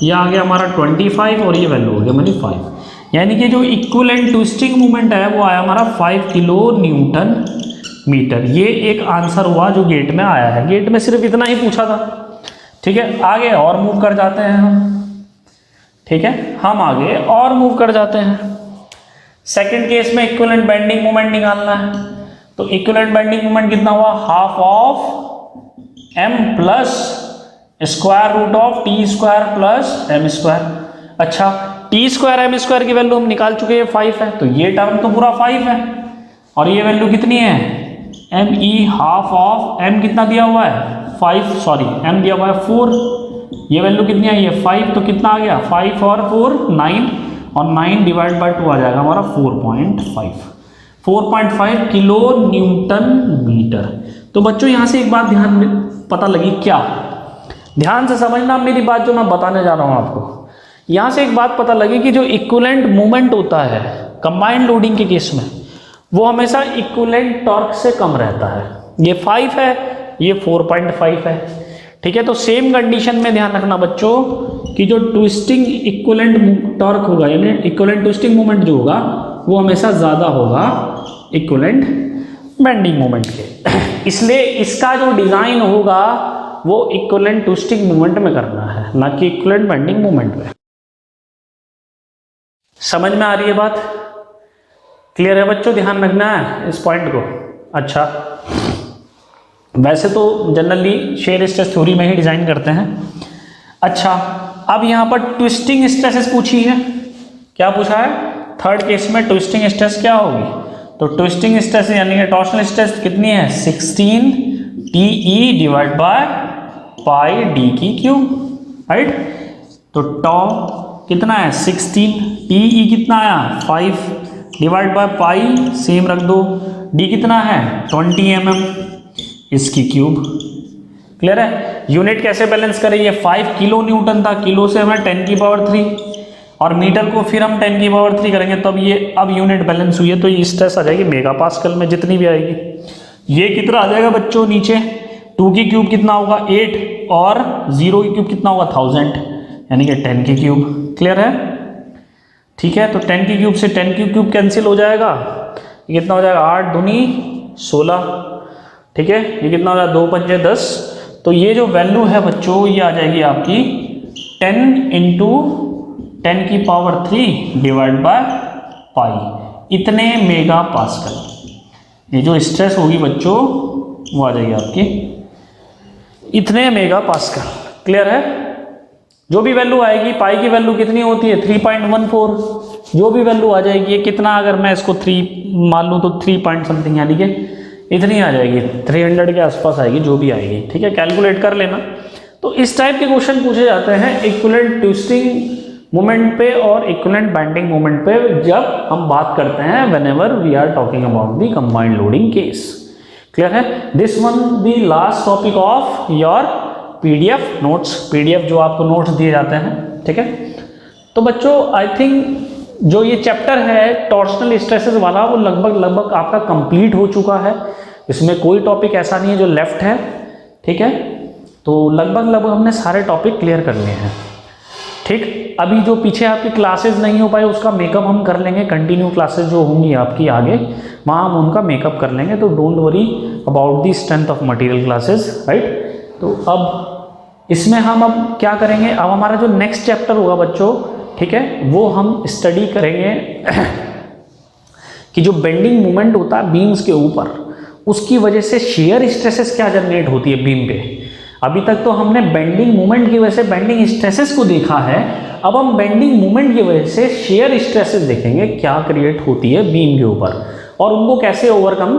Speaker 1: यह आ गया हमारा 25 और ये वैल्यू हो गया हमारी 5, यानी कि जो इक्विवेलेंट ट्विस्टिंग मूवमेंट है वो आया हमारा 5 किलो न्यूटन मीटर। ये एक आंसर हुआ जो गेट में आया है, गेट में सिर्फ इतना ही पूछा था, ठीक है। आगे और मूव कर जाते हैं हम, ठीक है, हम आगे और मूव कर जाते हैं। सेकंड केस में इक्विवेलेंट बेंडिंग मोमेंट निकालना है, तो इक्विवेलेंट बेंडिंग मोमेंट कितना हुआ, half of m plus square root of T square plus M square. अच्छा, टी स्क्वायर एम स्क्वायर की वैल्यू हम निकाल चुके हैं 5 है, तो ये टर्म तो पूरा 5 है, और ये वैल्यू कितनी है, M E half of M कितना दिया हुआ है 5, सॉरी एम दिया हुआ है 4, ये वैल्यू कितनी आई है 5, तो कितना आ गया 5 और 4 9, और 9 डिवाइड बाय 2 आ जाएगा हमारा 4.5 किलो न्यूटन मीटर। तो बच्चों यहाँ से एक बात ध्यान में पता लगी, क्या, ध्यान से समझना मेरी बात जो मैं बताने जा रहा हूँ आपको। यहाँ से एक बात पता लगी कि जो इक्विवेलेंट मूवमेंट होता है कंबाइंड लोडिंग के केस में, वो हमेशा इक्विवेलेंट टॉर्क से कम रहता है। ये 5 है, ये 4.5 है, ठीक है। तो सेम कंडीशन में ध्यान रखना बच्चों कि जो ट्विस्टिंग इक्विवेलेंट टॉर्क होगा, यानी इक्विवेलेंट ट्विस्टिंग मोमेंट जो होगा वो हमेशा ज़्यादा होगा इक्विवेलेंट बेंडिंग मोमेंट के। इसलिए इसका जो डिज़ाइन होगा वो इक्विवेलेंट ट्विस्टिंग मोमेंट में करना है, ना कि इक्विवेलेंट बेंडिंग मोमेंट में। समझ में आ रही है बात, क्लियर है बच्चों, ध्यान रखना है इस पॉइंट को। अच्छा, वैसे तो जनरली शेयर स्ट्रेस थ्योरी में ही डिजाइन करते हैं। अच्छा, अब यहाँ पर ट्विस्टिंग स्ट्रेसेस पूछी है, क्या पूछा है, थर्ड केस में ट्विस्टिंग स्ट्रेस क्या होगी, तो ट्विस्टिंग स्ट्रेस यानी कि टॉर्शनल स्ट्रेस कितनी है 16 TE divide by pi D की क्यूब, राइट। तो टॉ कितना है 16, TE कितना आया 5 डिवाइड बाय पाई सेम रख दो, डी कितना है 20 mm इसकी क्यूब। क्लियर है, यूनिट कैसे बैलेंस करें, ये 5 किलो न्यूटन था, किलो से हमें 10 की पावर 3, और मीटर को फिर हम 10 की पावर 3 करेंगे, तब ये अब यूनिट बैलेंस हुई है, तो ये स्ट्रेस आ जाएगी मेगा पास्कल में जितनी भी आएगी। ये कितना आ जाएगा बच्चों नीचे, 2 की क्यूब कितना होगा 8, और 0 की क्यूब कितना होगा 1000, यानी कि 10 की क्यूब। क्लियर है, ठीक है। तो 10 की क्यूब से 10 की क्यूब कैंसिल हो जाएगा, ये कितना हो जाएगा 8 दूनी 16, ठीक है। ये कितना हो जाएगा 2 पंजे 10, तो ये जो वैल्यू है बच्चों ये आ जाएगी आपकी 10 इंटू 10 की पावर 3 डिवाइड बाय पाई, इतने मेगा पास्कल। ये जो स्ट्रेस होगी बच्चों वो आ जाएगी आपकी इतने मेगा पास्कल। क्लियर है, जो भी वैल्यू आएगी, पाई की वैल्यू कितनी होती है 3.14, जो भी वैल्यू आ जाएगी, ये कितना, अगर मैं इसको 3 मान लूँ तो 3 पॉइंट समथिंग यानी कि इतनी आ जाएगी, 300 के आसपास आएगी जो भी आएगी, ठीक है, कैलकुलेट कर लेना। तो इस टाइप के क्वेश्चन पूछे जाते हैं इक्विवेलेंट ट्विस्टिंग मोमेंट पे और इक्विवेलेंट बेंडिंग मोमेंट पे, जब हम बात करते हैं whenever we are talking about the combined loading case. Clear है, this one the last topic of your PDF notes, PDF जो आपको नोट्स दिए जाते हैं, ठीक है। तो बच्चों आई थिंक जो ये चैप्टर है टॉर्शनल स्ट्रेसेस वाला वो लगभग आपका कंप्लीट हो चुका है, इसमें कोई टॉपिक ऐसा नहीं है जो लेफ्ट है, ठीक है। तो लगभग हमने सारे टॉपिक क्लियर कर लिए हैं, ठीक। अभी जो पीछे आपकी क्लासेस नहीं हो पाए उसका मेकअप हम कर लेंगे, कंटिन्यू क्लासेस जो होंगी आपकी आगे वहाँ हम उनका मेकअप कर लेंगे, तो don't worry about the strength of material classes, right. तो अब इसमें हम अब क्या करेंगे, अब हमारा जो नेक्स्ट चैप्टर होगा बच्चों, ठीक है, वो हम स्टडी करेंगे कि जो बेंडिंग मोमेंट होता है बीम्स के ऊपर, उसकी वजह से शेयर स्ट्रेसेस क्या जनरेट होती है बीम पे। अभी तक तो हमने बेंडिंग मोमेंट की वजह से बेंडिंग स्ट्रेसेस को देखा है, अब हम बेंडिंग मोमेंट की वजह से शेयर स्ट्रेसेस देखेंगे क्या क्रिएट होती है बीम के ऊपर और उनको कैसे ओवरकम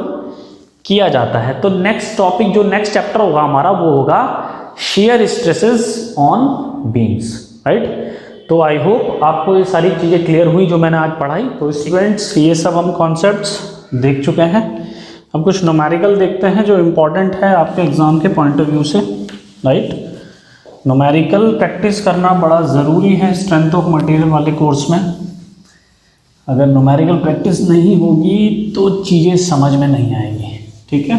Speaker 1: किया जाता है। तो नेक्स्ट टॉपिक जो नेक्स्ट चैप्टर होगा हमारा वो होगा shear stresses on beams, right. तो आई होप आपको ये सारी चीज़ें क्लियर हुई जो मैंने आज पढ़ाई। तो स्टूडेंट्स ये सब हम कॉन्सेप्ट्स देख चुके हैं, अब कुछ न्यूमेरिकल देखते हैं जो इम्पोर्टेंट है आपके एग्ज़ाम के पॉइंट ऑफ व्यू से, राइट। न्यूमेरिकल प्रैक्टिस करना बड़ा ज़रूरी है स्ट्रेंथ ऑफ मटेरियल वाले कोर्स में। अगर न्यूमेरिकल प्रैक्टिस नहीं होगी तो चीज़ें समझ में नहीं आएंगी, ठीक है।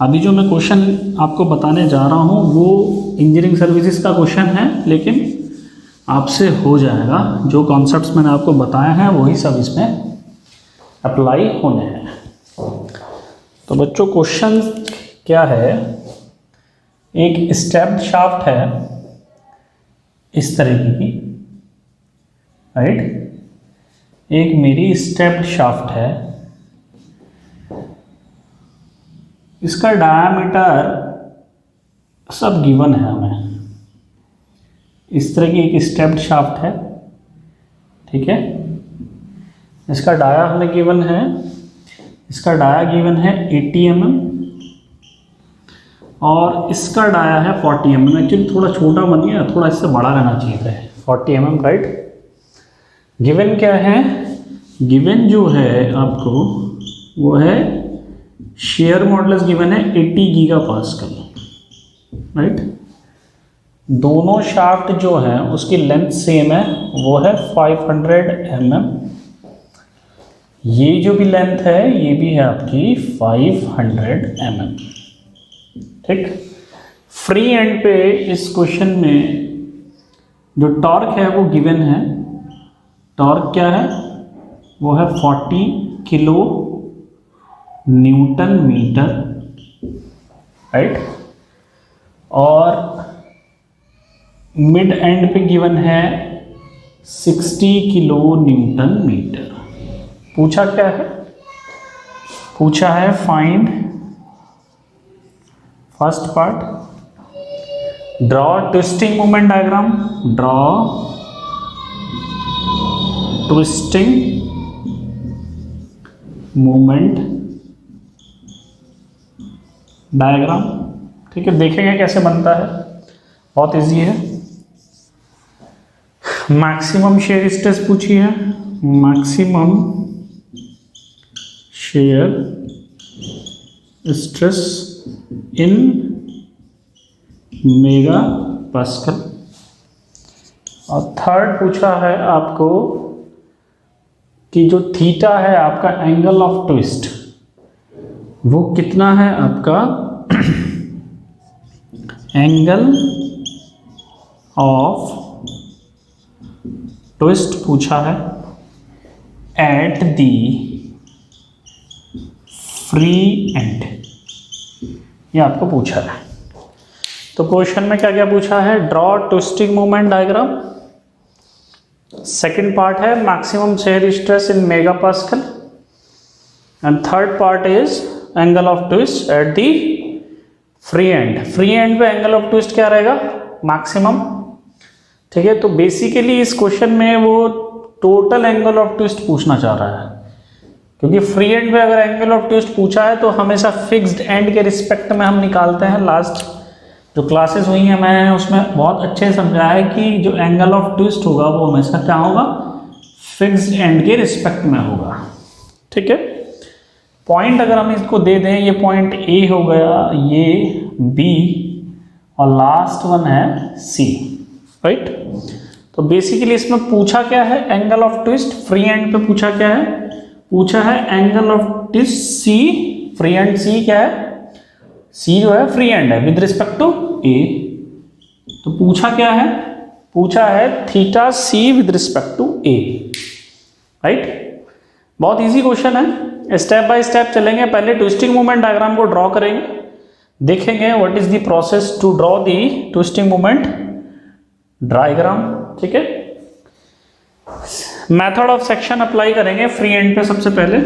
Speaker 1: अभी जो मैं क्वेश्चन आपको बताने जा रहा हूँ वो इंजीनियरिंग सर्विसेज का क्वेश्चन है, लेकिन आपसे हो जाएगा। जो कॉन्सेप्ट्स मैंने आपको बताया है वही सब इसमें अप्लाई होने हैं। तो बच्चों क्वेश्चन क्या है, एक स्टेप्ड शाफ्ट है इस तरीके की, राइट। एक मेरी स्टेप्ड शाफ्ट है, इसका डायामीटर सब गिवन है हमें। इस तरह की एक स्टेप्ड शाफ्ट है, ठीक है। इसका डाया हमें गिवन है, इसका डाया गिवन है 80 mm और इसका डाया है 40 mm। एक्चुअली थोड़ा छोटा बन गया, थोड़ा इससे बड़ा रहना चाहिए था 40 mm, राइट। गिवन क्या है? गिवन जो है आपको वो है शेयर मॉडुलस गिवन है 80 गीगापास्कल, राइट। दोनों शाफ्ट जो है उसकी लेंथ सेम है, वो है 500 mm। ये जो भी लेंथ है ये भी है आपकी 500 mm, ठीक। फ्री एंड पे इस क्वेश्चन में जो टॉर्क है वो गिवन है। टॉर्क क्या है? वो है 40 किलो न्यूटन मीटर, राइट। और मिड एंड पे गिवन है 60 किलो न्यूटन मीटर। पूछा क्या है? पूछा है find first part, draw twisting moment diagram, draw twisting moment diagram, ठीक है। देखेंगे कैसे बनता है, बहुत इजी है। मैक्सिमम शेयर स्ट्रेस पूछी है, maximum shear stress in mega pascal. और थर्ड पूछा है आपको कि जो थीटा है आपका एंगल ऑफ ट्विस्ट वो कितना है आपका एंगल ऑफ ट्विस्ट पूछा है एट दी फ्री एंड, ये आपको पूछा है। तो क्वेश्चन में क्या क्या पूछा है? Draw twisting moment diagram, second part है maximum shear stress in mega pascal, and third part is angle of twist at the free end. Free end पे एंगल ऑफ ट्विस्ट क्या रहेगा? मैक्सिमम, ठीक है। तो बेसिकली इस क्वेश्चन में वो टोटल एंगल ऑफ ट्विस्ट पूछना चाह रहा है, क्योंकि फ्री एंड पे अगर एंगल ऑफ ट्विस्ट पूछा है तो हमेशा फिक्स्ड एंड के रिस्पेक्ट में हम निकालते हैं। लास्ट जो क्लासेस हुई हैं मैंने उसमें बहुत अच्छे से समझाया है कि जो एंगल ऑफ ट्विस्ट होगा वो हमेशा क्या होगा? फिक्स्ड एंड के रिस्पेक्ट में होगा, ठीक है। पॉइंट अगर हम इसको दे दें, ये पॉइंट ए हो गया, ये बी और लास्ट वन है सी, राइट। तो बेसिकली इसमें पूछा क्या है? Angle of twist. Free end पे पूछा क्या है? पूछा है angle of twist C. Free end C क्या है? सी जो है फ्री एंड है विद रिस्पेक्ट टू ए। तो पूछा क्या है? पूछा है theta C with respect to A, right. बहुत इजी क्वेश्चन है, स्टेप बाय स्टेप चलेंगे। पहले ट्विस्टिंग मोमेंट डायग्राम को ड्रॉ करेंगे, देखेंगे what is the process to draw the twisting moment diagram, ठीक है। मेथड ऑफ सेक्शन अप्लाई करेंगे फ्री एंड पे सबसे पहले,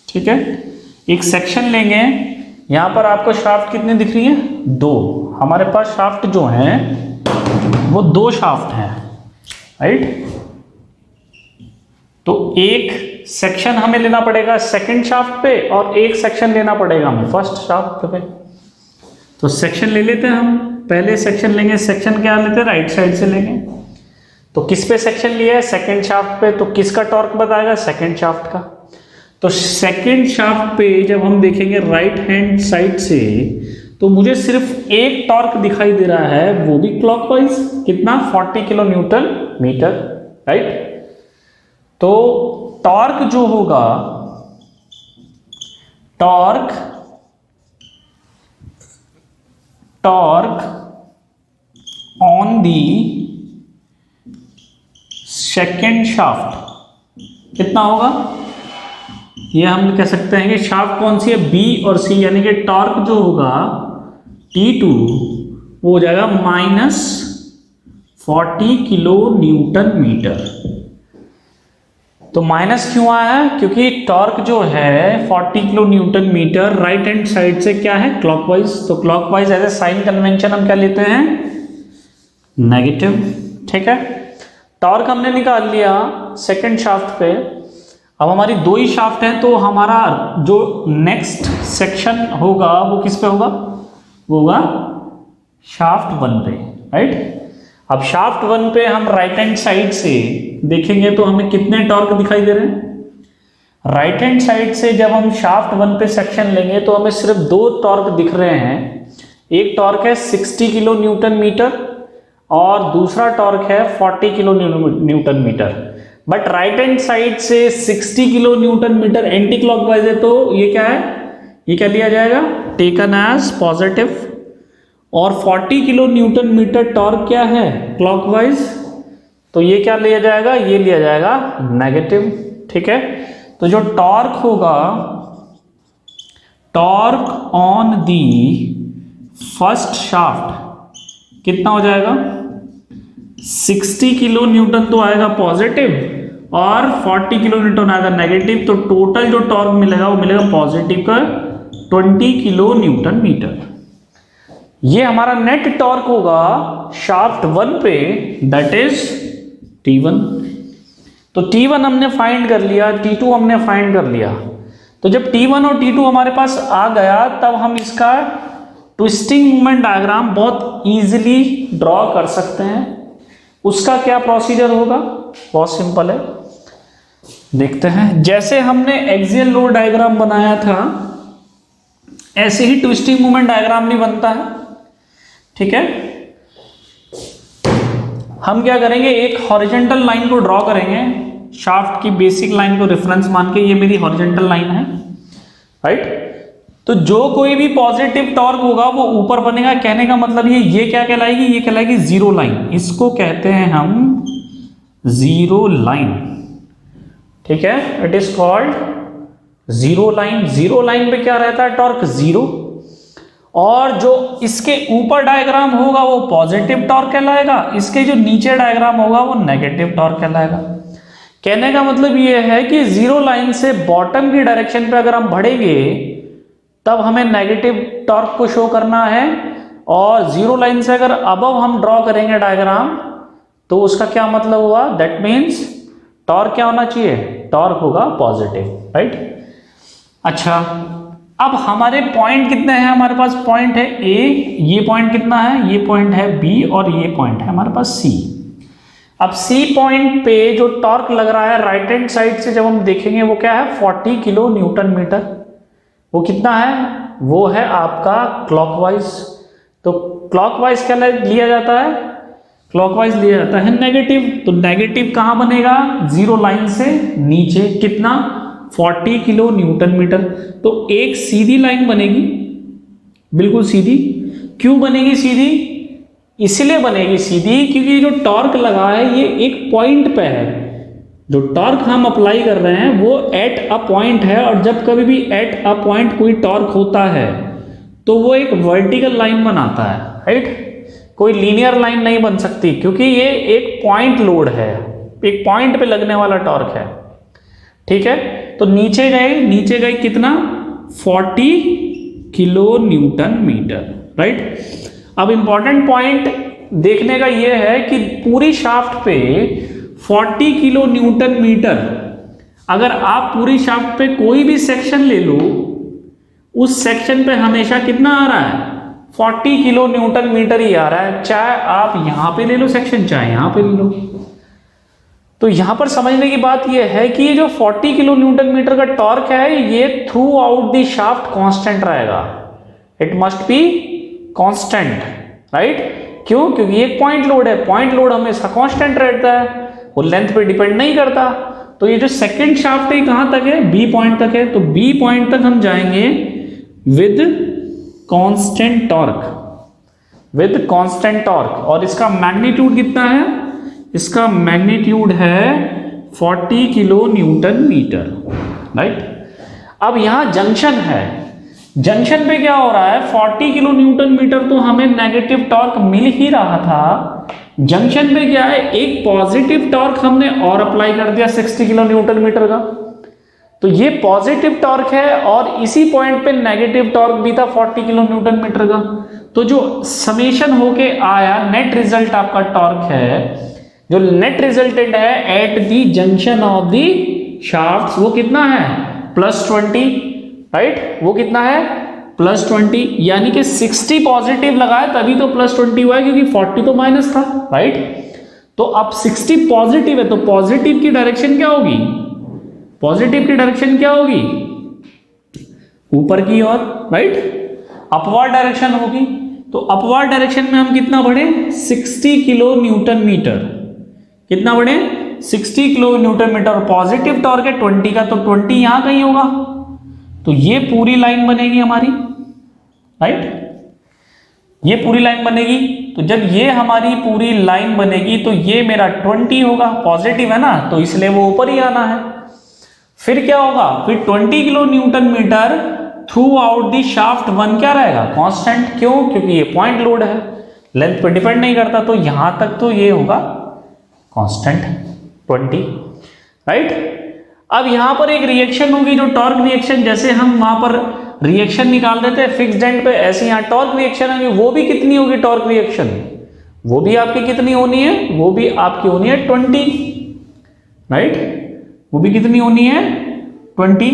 Speaker 1: ठीक है। एक सेक्शन लेंगे, यहां पर आपको शाफ्ट कितनी दिख रही है? 2। हमारे पास शाफ्ट जो हैं वो 2 शाफ्ट हैं, राइट। तो एक सेक्शन हमें लेना पड़ेगा सेकंड शाफ्ट पे और एक सेक्शन लेना पड़ेगा हमें फर्स्ट शाफ्ट पे। तो सेक्शन ले लेते हैं हम, पहले सेक्शन लेंगे। सेक्शन क्या लेते हैं? राइट साइड से लेंगे। तो किस पे सेक्शन लिया है? सेकंड शाफ्ट पे। तो किसका टॉर्क बताएगा? सेकंड शाफ्ट का। तो सेकंड शाफ्ट पे जब हम देखेंगे राइट हैंड साइड से तो मुझे सिर्फ एक टॉर्क दिखाई दे रहा है, वो भी क्लॉकवाइज। कितना? 40 किलो न्यूटन मीटर, राइट। तो टॉर्क जो होगा, torque on the second shaft कितना होगा? ये हम कह सकते हैं कि शाफ्ट कौन सी है? बी और सी, यानी कि टॉर्क जो होगा T2 वो हो जाएगा -40 किलो न्यूटन मीटर, तो माइनस क्यों आया है? क्योंकि टॉर्क जो है 40 kilo newton metre right hand side से क्या है, क्लॉकवाइज। तो clockwise as a sign convention हम क्या लेते हैं, नेगेटिव। ठीक है, टॉर्क हमने निकाल लिया सेकंड शाफ्ट पे। अब हमारी दो ही शाफ्ट हैं, तो हमारा जो नेक्स्ट सेक्शन होगा वो किस पे होगा, वो होगा शाफ्ट 1 पे, राइट। अब शाफ्ट 1 पे हम राइट हैंड साइड से देखेंगे तो हमें कितने टॉर्क दिखाई दे रहे हैं। राइट हैंड साइड से जब हम शाफ्ट 1 पे सेक्शन लेंगे तो हमें सिर्फ 2 टॉर्क दिख रहे हैं। एक टॉर्क है 60 किलो न्यूटन मीटर और दूसरा टॉर्क है 40 kilo newton metre. But right hand side से 60 kilo newton metre anti clockwise है, तो ये क्या है, ये क्या लिया जाएगा, टेकन एज पॉजिटिव। और 40 किलो न्यूटन मीटर टॉर्क क्या है, क्लॉकवाइज, तो ये क्या लिया जाएगा, ये लिया जाएगा नेगेटिव। ठीक है, तो जो टॉर्क होगा, torque on the first shaft कितना हो जाएगा, 60 किलो न्यूटन तो आएगा पॉजिटिव और 40 किलो न्यूटन आएगा नेगेटिव। तो टोटल जो टॉर्क मिलेगा वो मिलेगा पॉजिटिव का 20 किलो न्यूटन मीटर। ये हमारा नेट टॉर्क होगा शाफ्ट 1 पे, दैट इज T1। तो T1 हमने फाइंड कर लिया, T2 हमने फाइंड कर लिया। तो जब T1 और T2 हमारे पास आ गया तब हम इसका ट्विस्टिंग मोमेंट डायग्राम बहुत इजीली ड्रॉ कर सकते हैं। उसका क्या प्रोसीजर होगा, बहुत सिंपल है, देखते हैं। जैसे हमने एक्सियल लोड डायग्राम बनाया था ऐसे ही ट्विस्टिंग मोमेंट डायग्राम नहीं बनता है। ठीक है, हम क्या करेंगे, एक हॉरिजॉन्टल लाइन को ड्रॉ करेंगे, शाफ्ट की बेसिक लाइन को रेफरेंस मान के, ये मेरी हॉरिजॉन्टल लाइन है, राइट। तो जो कोई भी पॉजिटिव टॉर्क होगा वो ऊपर बनेगा। कहने का मतलब ये क्या कहलाएगी, ये कहलाएगी जीरो लाइन। इसको कहते हैं हम जीरो लाइन। ठीक है, it is called zero line. Zero line पे क्या रहता है, टॉर्क जीरो, और जो इसके ऊपर डायग्राम होगा वो पॉजिटिव टॉर्क कहलाएगा, इसके जो नीचे डायग्राम होगा वो नेगेटिव टॉर्क कहलाएगा। कहने का मतलब ये है कि जीरो लाइन से बॉटम की डायरेक्शन पे अगर हम बढ़ेंगे तब हमें नेगेटिव टॉर्क को शो करना है, और जीरो लाइन से अगर अबव हम ड्रॉ करेंगे डायग्राम तो उसका क्या मतलब हुआ, दैट मीन्स टॉर्क क्या होना चाहिए, टॉर्क होगा पॉजिटिव, राइट। अच्छा, अब हमारे पॉइंट कितने हैं, हमारे पास पॉइंट है ए, ये पॉइंट कितना है, ये पॉइंट है बी, और ये पॉइंट है हमारे पास सी। अब सी पॉइंट पे जो टॉर्क लग रहा है राइट हैंड साइड से जब हम देखेंगे वो क्या है, 40 किलो न्यूटन मीटर। वो कितना है, वो है आपका क्लॉकवाइज। तो क्लॉकवाइज क्या लिया जाता है, क्लॉकवाइज लिया जाता है नेगेटिव। तो नेगेटिव कहां बनेगा, जीरो लाइन से नीचे, कितना, 40 किलो न्यूटन मीटर। तो एक सीधी लाइन बनेगी, बिल्कुल सीधी। क्यों बनेगी सीधी, इसलिए बनेगी सीधी क्योंकि जो टॉर्क लगा है ये एक पॉइंट पे है। जो टॉर्क हम अप्लाई कर रहे हैं वो एट अ पॉइंट है, और जब कभी भी एट अ पॉइंट कोई टॉर्क होता है तो वो एक वर्टिकल लाइन बनाता है, राइट। कोई लीनियर लाइन नहीं बन सकती, क्योंकि ये एक पॉइंट लोड है, एक पॉइंट पे लगने वाला टॉर्क है। ठीक है, तो नीचे गए कितना, 40 किलो न्यूटन मीटर, राइट। अब इंपॉर्टेंट पॉइंट देखने का यह है कि पूरी शाफ्ट पे 40 किलो न्यूटन मीटर, अगर आप पूरी शाफ्ट पे कोई भी सेक्शन ले लो, उस सेक्शन पे हमेशा कितना आ रहा है, 40 किलो न्यूटन मीटर ही आ रहा है। चाहे आप यहां पे ले लो सेक्शन, चाहे यहां पे ले लो। तो यहां पर समझने की बात यह है कि ये जो 40 किलो न्यूटन मीटर का टॉर्क है ये throughout the shaft constant रहेगा। It must be constant, right. क्यों, क्योंकि एक पॉइंट लोड है, पॉइंट लोड हमेशा कांस्टेंट रहता है, वो लेंथ पे डिपेंड नहीं करता। तो ये जो सेकंड शाफ्ट है कहां तक है, बी पॉइंट तक है। तो बी पॉइंट तक हम जाएंगे with constant torque, with constant torque. और इसका मैग्नीट्यूड कितना है, इसका मैग्नीट्यूड है 40 किलो न्यूटन मीटर, राइट। अब यहां जंक्शन है, जंक्शन पे क्या हो रहा है, 40 किलो न्यूटन मीटर तो हमें नेगेटिव टॉर्क मिल ही रहा था, जंक्शन पे क्या है, एक पॉजिटिव टॉर्क हमने और अप्लाई कर दिया 60 किलो न्यूटन मीटर का, तो ये पॉजिटिव टॉर्क है, और इसी पॉइंट पे नेगेटिव टॉर्क भी था 40 किलो न्यूटन मीटर का। तो जो समेशन होके आया नेट रिजल्ट आपका टॉर्क है, जो नेट रिजल्टेंट है at the junction of the shaft, वो कितना है +20, राइट, वो कितना है +20, यानी कि 60 पॉजिटिव लगाया तभी तो +20 हुआ है, क्योंकि 40 तो माइनस था, राइट। तो अब 60 पॉजिटिव है, तो पॉजिटिव की डायरेक्शन क्या होगी, पॉजिटिव की डायरेक्शन क्या होगी, ऊपर की ओर, राइट, अपवर्ड डायरेक्शन होगी। तो अपवर्ड डायरेक्शन में हम कितना बढ़े, 60 किलो न्यूटन मीटर, कितना बढ़े 60 kilo newton metre. Positive torque है 20 का, तो 20 यहां कहीं होगा, तो ये पूरी लाइन बनेगी हमारी, राइट, ये पूरी लाइन बनेगी। तो जब ये हमारी पूरी लाइन बनेगी तो ये मेरा 20 होगा, पॉजिटिव है ना, तो इसलिए वो ऊपर ही आना है। फिर क्या होगा, फिर 20 kilo newton metre throughout the shaft 1 क्या रहेगा, कांस्टेंट। क्यों, क्योंकि ये पॉइंट लोड है, लेंथ पे डिपेंड नहीं करता, तो यहां तक तो ये होगा कांस्टेंट 20, राइट। अब यहां पर एक रिएक्शन होगी जो टॉर्क रिएक्शन, जैसे हम वहां पर रिएक्शन निकाल देते हैं फिक्स्ड एंड पे, ऐसे यहां टॉर्क रिएक्शन होगी, वो भी कितनी होगी टॉर्क रिएक्शन, वो भी आपकी कितनी होनी है, वो भी आपकी होनी है 20, राइट, वो भी कितनी होनी है 20।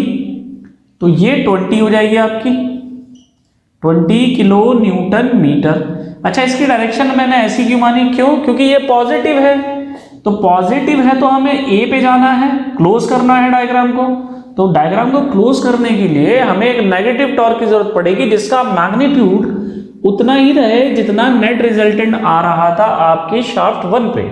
Speaker 1: तो ये 20 हो जाएगी आपकी 20 किलो न्यूटन मीटर। अच्छा, इसकी डायरेक्शन मैंने ऐसी क्यों मानी, क्यों, क्योंकि ये पॉजिटिव है, तो पॉजिटिव है तो हमें ए पे जाना है, क्लोज करना है डायग्राम को। तो डायग्राम को क्लोज करने के लिए हमें एक नेगेटिव टॉर्क की जरूरत पड़ेगी, जिसका मैग्नीट्यूड उतना ही रहे जितना नेट रिजल्टेंट आ रहा था आपके शाफ्ट 1 पे।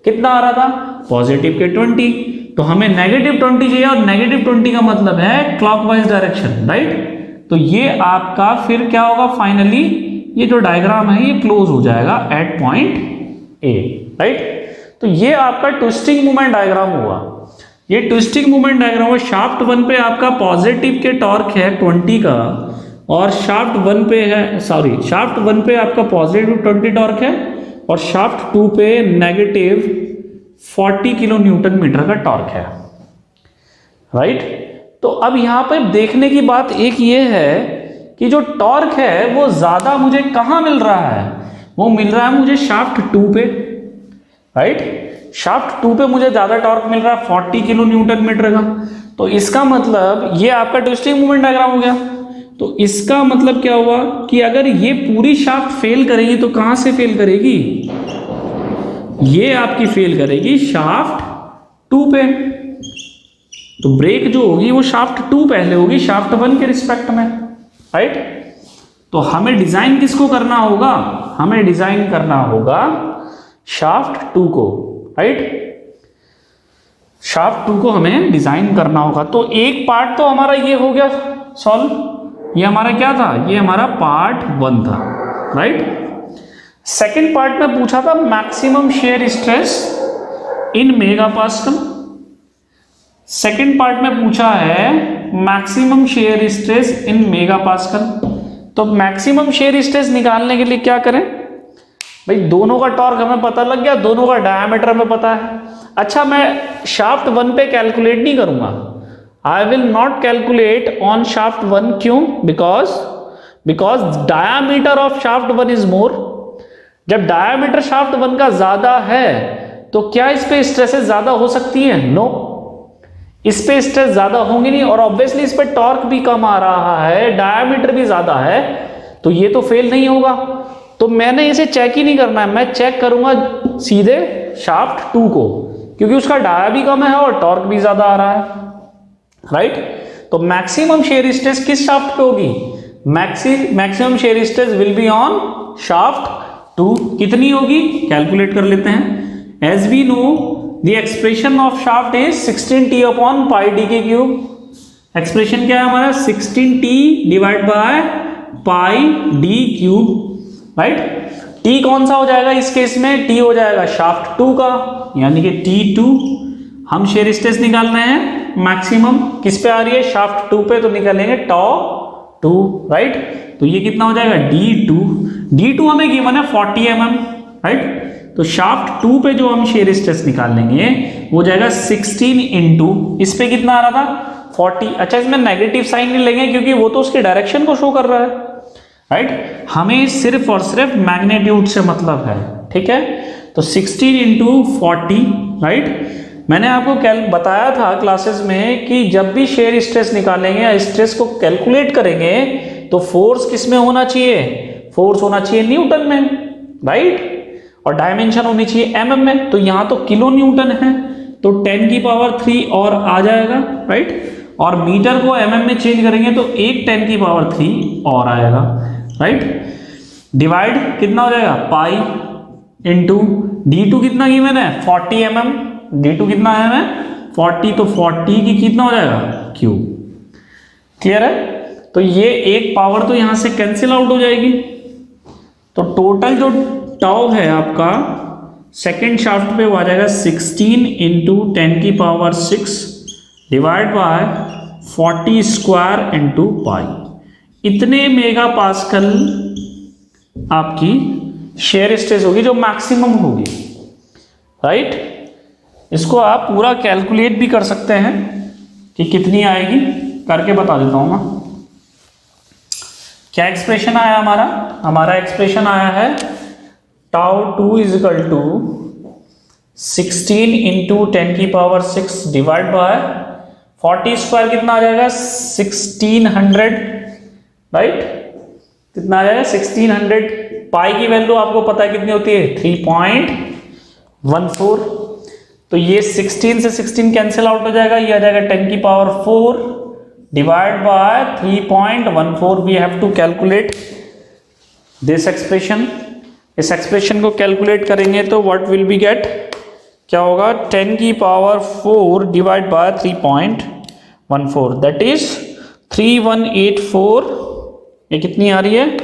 Speaker 1: कितना आ रहा था, पॉजिटिव के 20, तो हमें -20 चाहिए, और -20 का मतलब है क्लॉकवाइज डायरेक्शन, राइट। तो ये आपका फिर क्या होगा, फाइनली ये जो डायग्राम है ये क्लोज हो जाएगा एट पॉइंट ए, राइट। तो ये आपका ट्विस्टिंग मूवमेंट डायग्राम हुआ, ये ट्विस्टिंग मूवमेंट डायग्राम हुआ। शाफ्ट 1 पे आपका पॉजिटिव के टॉर्क है 20 का, और शाफ्ट 1 पे है, सॉरी, शाफ्ट 1 पे आपका पॉजिटिव 20 टॉर्क है, और शाफ्ट 2 पे नेगेटिव 40 किलो न्यूटन मीटर का टॉर्क है, राइट। तो अब यहां पे देखने की बात एक ये है कि जो टॉर्क है वो ज्यादा मुझे कहां मिल रहा है, वो मिल रहा है मुझे शाफ्ट 2 पे, राइट। शाफ्ट 2 पे मुझे ज्यादा टॉर्क मिल रहा है 40 किलो न्यूटन मीटर का। तो इसका मतलब ये आपका ट्विस्टिंग मूवमेंट डायग्राम हो गया। तो इसका मतलब क्या हुआ कि अगर ये पूरी शाफ्ट फेल करेगी तो कहां से फेल करेगी, ये आपकी फेल करेगी शाफ्ट 2 पे। तो ब्रेक जो होगी वो शाफ्ट 2 पहले होगी शाफ्ट 1 के रिस्पेक्ट में, राइट। तो हमें डिजाइन किसको करना होगा, हमें डिजाइन करना होगा शाफ्ट 2 को, राइट। शाफ्ट 2 को हमें डिजाइन करना होगा। तो एक पार्ट तो हमारा ये हो गया सॉल्व, ये हमारा क्या था, ये हमारा पार्ट 1 था, राइट। सेकेंड पार्ट में पूछा था मैक्सिमम शेयर स्ट्रेस इन मेगापास्कल। सेकेंड पार्ट में पूछा है मैक्सिमम शेयर स्ट्रेस इन मेगापास्कल। तो मैक्सिमम शेयर स्ट्रेस निकालने के लिए क्या करें भाई, दोनों का टॉर्क हमें पता लग गया, दोनों का डायमीटर हमें पता है। अच्छा, मैं शाफ्ट 1 पे कैलकुलेट नहीं करूंगा, I will not calculate on shaft 1। क्यों, because diameter of shaft 1 is more. जब डायामीटर शाफ्ट 1 का ज्यादा है तो क्या इस पे स्ट्रेसेस ज्यादा हो सकती है, नो, इस पे स्ट्रेस ज्यादा होंगी नहीं, और ऑब्वियसली इस पे टॉर्क भी कम आ रहा है, डायामीटर भी ज्यादा है, तो ये तो फेल नहीं होगा। तो मैंने इसे चेक ही नहीं करना है, मैं चेक करूंगा सीधे शाफ्ट 2 को, क्योंकि उसका डाया भी कम है और टॉर्क भी ज्यादा आ रहा है, राइट। तो मैक्सिमम शेयर स्ट्रेस किस शाफ्ट पे होगी, maximum shear stress will be on shaft 2। कितनी होगी कैलकुलेट कर लेते हैं। As we know the expression of shaft is 16t upon pi D के क्यूब। एक्सप्रेशन क्या है हमारा, 16t divide by pi D cube, right. T कौन सा हो जाएगा इस केस में, टी हो जाएगा शाफ्ट 2 का, यानी कि T2। हम शेयर स्ट्रेस निकाल रहे हैं मैक्सिमम किस पे आ रही है, शाफ्ट 2 पे, तो निकालेंगे τ2, राइट। तो ये कितना हो जाएगा D2 हमें गिवन है 40 mm, राइट। तो शाफ्ट 2 पे जो हम शेयर स्ट्रेस निकाल लेंगे वो जाएगा 16 इंटू, इस पे कितना आ रहा था 40। अच्छा, इसमें नेगेटिव साइन नहीं लेंगे क्योंकि वो तो उसकी डायरेक्शन को शो कर रहा है, राइट। हमें सिर्फ और सिर्फ मैग्नीट्यूड से मतलब है, ठीक है। तो 16 इंटू 40, राइट। मैंने आपको बताया था क्लासेस में कि जब भी शेयर स्ट्रेस निकालेंगे या स्ट्रेस को कैलकुलेट करेंगे तो फोर्स किस में होना चाहिए, फोर्स होना चाहिए न्यूटन में, राइट, और डायमेंशन होनी चाहिए mm में। तो यहां तो किलो न्यूटन है तो 10 की पावर 3 और आ जाएगा, राइट, और मीटर को mm में चेंज करेंगे तो एक 10 की पावर 3 और आएगा, राइट। डिवाइड कितना हो जाएगा पाई इंटू d2 कितना गिवन है 40 mm, d2 कितना है हमें 40, तो 40 की कितना हो जाएगा क्यूब। क्लियर है। तो ये एक पावर तो यहां से कैंसिल आउट हो जाएगी, तो टोटल जो टाउ है आपका सेकेंड शाफ्ट पे वो आ जाएगा 16 इंटू 10 की power 6 divide by 40 square into pi. इतने मेगा पास्कल आपकी शेयर स्ट्रेस होगी जो मैक्सिमम होगी, राइट। इसको आप पूरा कैलकुलेट भी कर सकते हैं कि कितनी आएगी, करके बता देता हूं मैं। क्या एक्सप्रेशन आया हमारा एक्सप्रेशन आया है tau 2 is equal to 16 into 10 की पावर 6 डिवाइड बाय 40 स्क्वायर कितना आ जाएगा 1600, राइट, कितना आ जाएगा 1600। पाई की वैल्यू आपको पता है कितनी होती है 3.14, तो ये 16 से 16 कैंसिल आउट हो जाएगा, ये आ जाएगा 10 की power 4 divide by 3.14। We have to calculate this expression. इस एक्सप्रेशन को कैलकुलेट करेंगे तो व्हाट विल बी गेट, क्या होगा 10 की power 4 divide by 3.14, that is 3184। ये कितनी आ रही है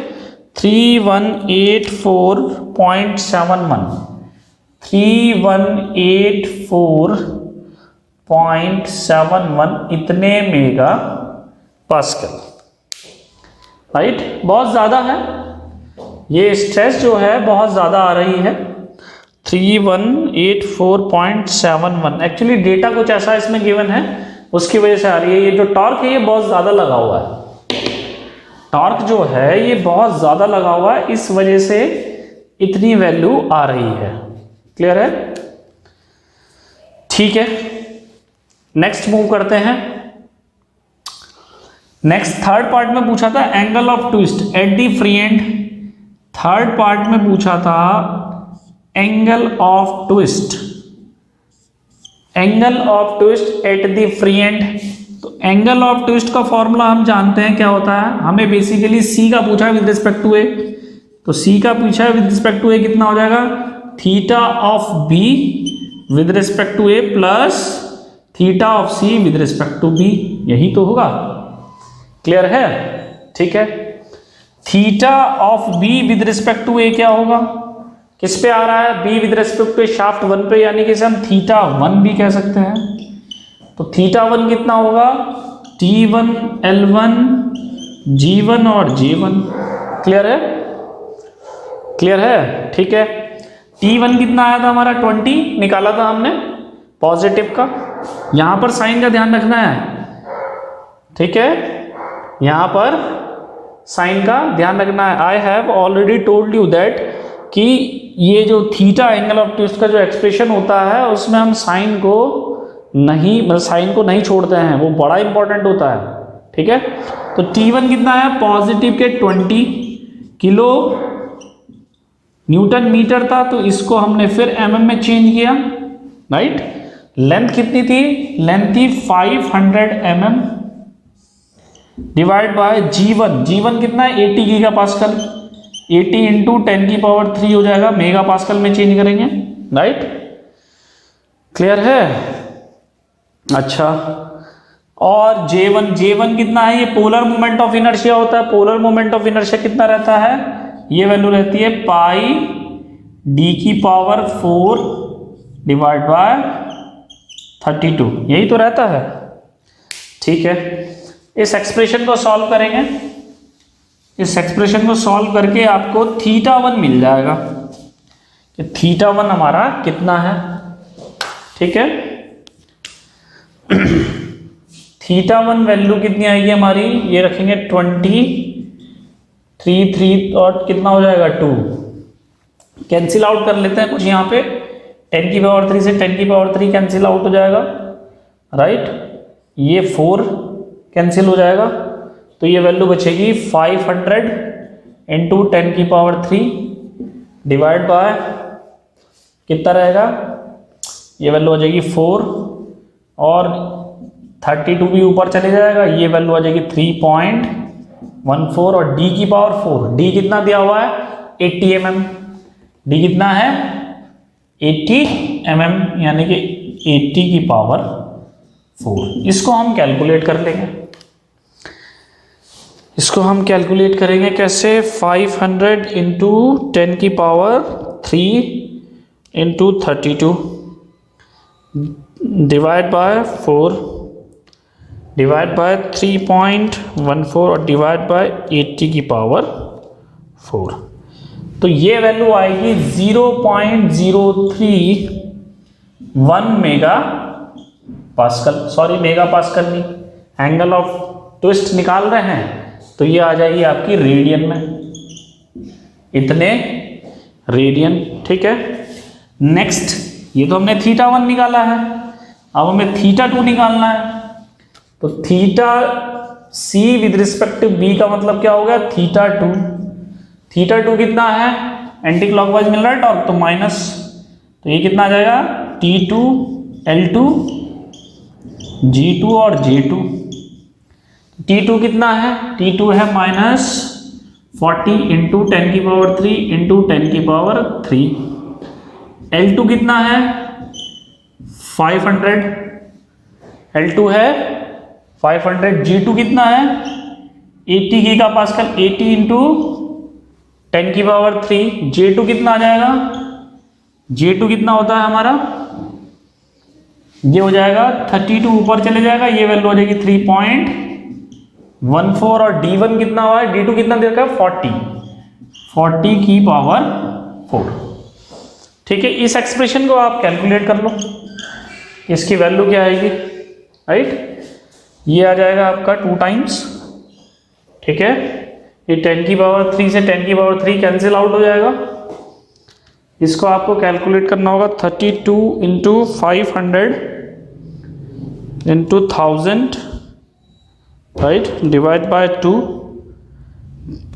Speaker 1: 3184.71, 3184.71 इतने मेगा पास्कल, राइट। बहुत ज़्यादा है, ये स्ट्रेस जो है बहुत ज़्यादा आ रही है 3184.71। एक्चुअली डेटा कुछ ऐसा इसमें गिवन है उसकी वजह से आ रही है। ये जो टॉर्क है ये बहुत ज़्यादा लगा हुआ है, टॉर्क जो है ये बहुत ज़्यादा लगा हुआ है, इस वजह से इतनी वैल्यू आ रही है। क्लियर है, ठीक है। नेक्स्ट मूव करते हैं। नेक्स्ट थर्ड पार्ट में पूछा था angle of twist at the free and. Third part में पूछा था angle of twist, angle of twist at the free and. तो एंगल ऑफ ट्विस्ट का फॉर्मूला हम जानते हैं क्या होता है, हमें बेसिकली सी का पूछा है विद रिस्पेक्ट टू ए, तो सी का पूछा है विद रिस्पेक्ट टू ए कितना हो जाएगा theta of B with respect to A plus theta of C with respect to B, यही तो होगा। क्लियर है, ठीक है। Theta of B with respect to A क्या होगा, किस पे आ रहा है B with respect to shaft 1 पे, यानी कि इसे हम थीटा 1 भी कह सकते हैं। तो थीटा 1 कितना होगा T1 L1 G1 और J1। क्लियर है, क्लियर है, ठीक है। T1 कितना आया था हमारा 20 निकाला था हमने पॉजिटिव का। यहां पर साइन का ध्यान रखना है, ठीक है, यहां पर साइन का ध्यान रखना है। I have already told you that कि ये जो थीटा एंगल ऑफ ट्विस्ट का जो एक्सप्रेशन होता है उसमें हम साइन को नहीं, मतलब साइन को नहीं छोड़ते हैं, वो बड़ा इंपॉर्टेंट होता है, ठीक है। तो T1 कितना है पॉजिटिव के 20 किलो न्यूटन मीटर था, तो इसको हमने फिर mm में चेंज किया, राइट। लेंथ कितनी थी, लेंथ थी 500 mm divide by G1, G1 कितना है 80 गीगा पास्कल, 80 इंटू 10 की पावर 3 हो जाएगा, मेगा पास्कल में चेंज करेंगे, राइट। क्लियर है, अच्छा। और J1 कितना है, ये पोलर मोमेंट ऑफ इनर्शिया होता है। पोलर मोमेंट ऑफ इनर्शिया कितना रहता है, ये वैल्यू रहती है पाई d की पावर 4 डिवाइड बाय 32, यही तो रहता है, ठीक है। इस एक्सप्रेशन को सॉल्व करेंगे, इस एक्सप्रेशन को सॉल्व करके आपको थीटा 1 मिल जाएगा। कि थीटा 1 हमारा कितना है। ठीक है, थीटा 1 वैल्यू कितनी आएगी हमारी, ये रखेंगे 23 और कितना हो जाएगा 2, कैंसिल आउट कर लेते हैं कुछ यहाँ पे, 10 की पावर 3 से 10 की पावर 3 कैंसिल आउट हो जाएगा, राइट। ये 4 कैंसिल हो जाएगा, तो ये वैल्यू बचेगी 500 इंटू 10 की पावर 3 डिवाइड बाय कितना रहेगा, ये वैल्यू आ जाएगी 4 और 32 भी ऊपर चले जाएगा, ये वैल्यू आ जाएगी 3.14 और d की पावर 4, d कितना दिया हुआ है 80 mm, d कितना है 80 mm यानी कि 80 की पावर 4। इसको हम कैलकुलेट कर लेंगे, इसको हम कैलकुलेट करेंगे कैसे, 500 इंटू 10 की power 3 into 32 divide by 4 divide by 3.14 और डिवाइड बाय 80 की पावर 4। तो ये वैल्यू आएगी 0.031 mega pascal, sorry mega pascal नहीं, एंगल ऑफ ट्विस्ट निकाल रहे हैं तो ये आ जाएगी आपकी रेडियन में, इतने रेडियन। ठीक है, नेक्स्ट ये तो हमने थीटा 1 निकाला है, अब हमें थीटा 2 निकालना है। तो theta C with respect to B का मतलब क्या होगा, थीटा 2। थीटा 2 कितना है, एंटी क्लॉकवाइज मिल रहा है टॉर्क, तो माइनस, तो ये कितना आ जाएगा T2 L2 G2 और J2। T2 कितना है, T2 है -40 इंटू 10 की पावर 3 इंटू 10 की पावर 3। L2 कितना है 500, L2 है 500। G2 कितना है 80 गीगा पास्कल, 80 इंटू 10 की पावर 3। J2 कितना आ जाएगा, J2 कितना होता है हमारा, ये हो जाएगा 32 ऊपर चले जाएगा, ये वैल्यू हो जाएगी 3.14 और D1 कितना हुआ है, D2 कितना दे रखा है 40 की पावर 4। ठीक है, इस एक्सप्रेशन को आप कैलकुलेट कर लो, इसकी वैल्यू क्या आएगी, राइट। ये आ जाएगा आपका 2 टाइम्स, ठीक है, ये 10 की पावर 3 से 10 की पावर 3 कैंसिल आउट हो जाएगा। इसको आपको कैलकुलेट करना होगा 32 into 500 into 1000, right, divide by 2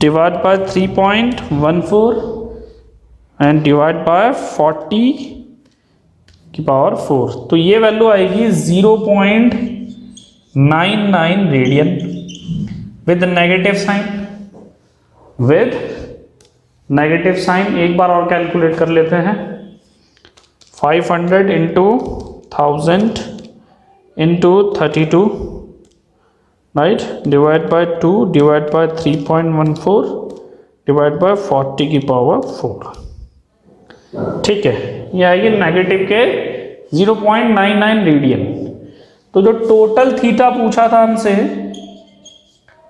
Speaker 1: divide by 3.14 and divide by 40 की पावर 4। तो ये वैल्यू आएगी 0.99 radian with negative sign, with negative sign. एक बार और कैलकुलेट कर लेते हैं, 500 into 1000 into 32, right, divide by 2 divide by 3.14 divide by 40 की पावर 4। ठीक है, ये आएगी नेगेटिव के 0.99 रेडियन। तो जो टोटल थीटा पूछा था हमसे,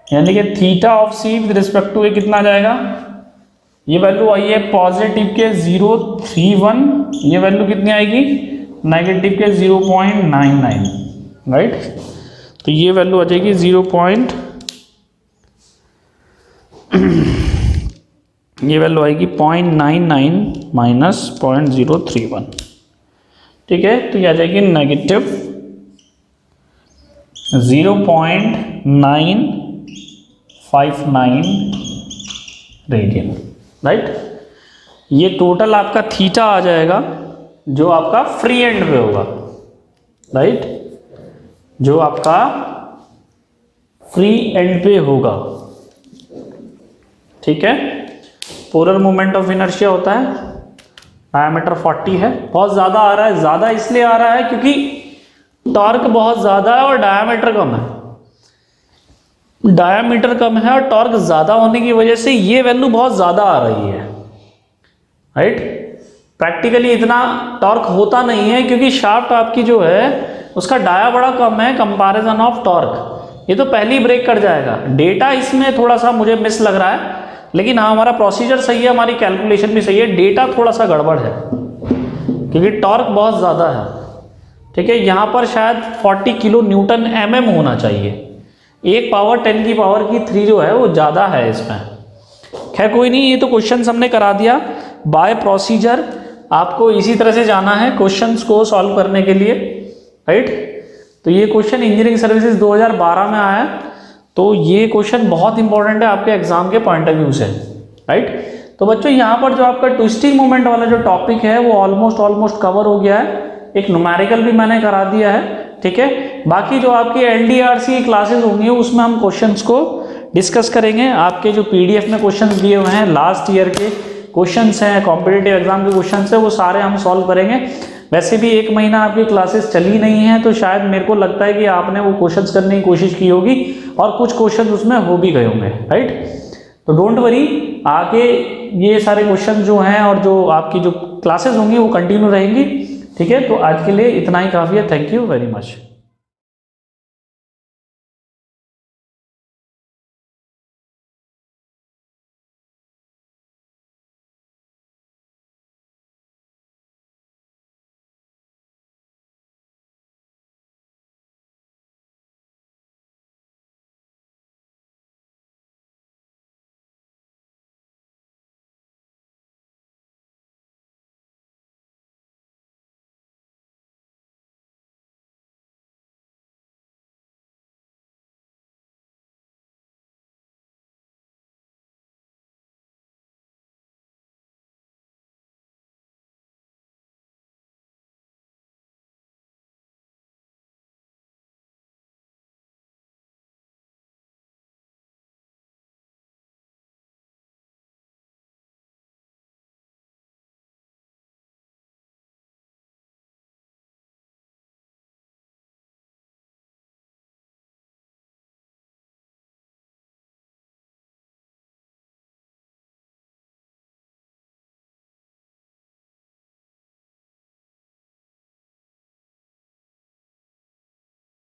Speaker 1: यानी कि theta of C with respect to A कितना आ जाएगा, ये वैल्यू आई है पॉजिटिव के 0.31, ये वैल्यू कितनी आएगी नेगेटिव के 0.99, राइट। तो ये वैल्यू आ जाएगी 0. ये वैल्यू आएगी 0.99 माइनस 0.031। ठीक है, तो ये आ जाएगी नेगेटिव 0.959 रेडियन, राइट। ये टोटल आपका थीटा आ जाएगा जो आपका फ्री एंड पे होगा, राइट, जो आपका फ्री एंड पे होगा। ठीक है, पोलर मोमेंट ऑफ इनर्शिया होता है, डायमीटर 40 है, बहुत ज़्यादा आ रहा है। ज़्यादा इसलिए आ रहा है क्योंकि टॉर्क बहुत ज़्यादा है और डायमीटर कम है। डायमीटर कम है और टॉर्क ज़्यादा होने की वजह से ये वैल्यू बहुत ज़्यादा आ रही है, राइट। प्रैक्टिकली इतना टॉर्क होता नहीं है क्योंकि शाफ्ट आपकी जो है उसका डाया बड़ा कम है कंपैरिजन ऑफ टॉर्क। ये तो पहली ब्रेक कर जाएगा। डेटा इसमें थोड़ा सा मुझे मिस लग रहा है, लेकिन हाँ हमारा प्रोसीजर सही है, हमारी कैलकुलेशन भी सही है, डेटा थोड़ा सा गड़बड़ है क्योंकि टॉर्क बहुत ज़्यादा है, ठीक है। यहाँ पर शायद 40 किलो न्यूटन mm होना चाहिए, 1 पावर 10 की पावर की 3 जो है वो ज़्यादा है इसमें। खैर कोई नहीं, ये तो क्वेश्चन हमने करा दिया बाय प्रोसीजर। आपको इसी तरह से जाना है क्वेश्चंस को सॉल्व करने के लिए, राइट। तो ये क्वेश्चन इंजीनियरिंग सर्विसेज 2012 में आया है, तो ये क्वेश्चन बहुत इंपॉर्टेंट है आपके एग्जाम के पॉइंट ऑफ व्यू से, राइट। तो बच्चों यहाँ पर जो आपका ट्विस्टिंग मोमेंट वाला जो टॉपिक है वो ऑलमोस्ट कवर हो गया है, एक न्यूमेरिकल भी मैंने करा दिया है, ठीक है। बाकी जो आपकी LDRC की क्लासेस होंगी उसमें हम क्वेश्चंस को डिस्कस करेंगे। आपके जो PDF में क्वेश्चंस दिए हुए हैं, लास्ट ईयर के क्वेश्चंस हैं, कॉम्पिटिटिव एग्जाम के क्वेश्चंस हैं, वो सारे हम सॉल्व करेंगे। वैसे भी 1 महीना आपकी क्लासेस चली नहीं है, तो शायद मेरे को लगता है कि आपने वो क्वेश्चंस करने की कोशिश की होगी और कुछ क्वेश्चन उसमें हो भी गए होंगे, राइट। तो डोंट वरी, आगे ये सारे क्वेश्चन जो हैं और जो आपकी जो क्लासेस होंगी वो कंटिन्यू रहेंगी, ठीक है। तो आज के लिए इतना ही काफ़ी है। Thank you very much.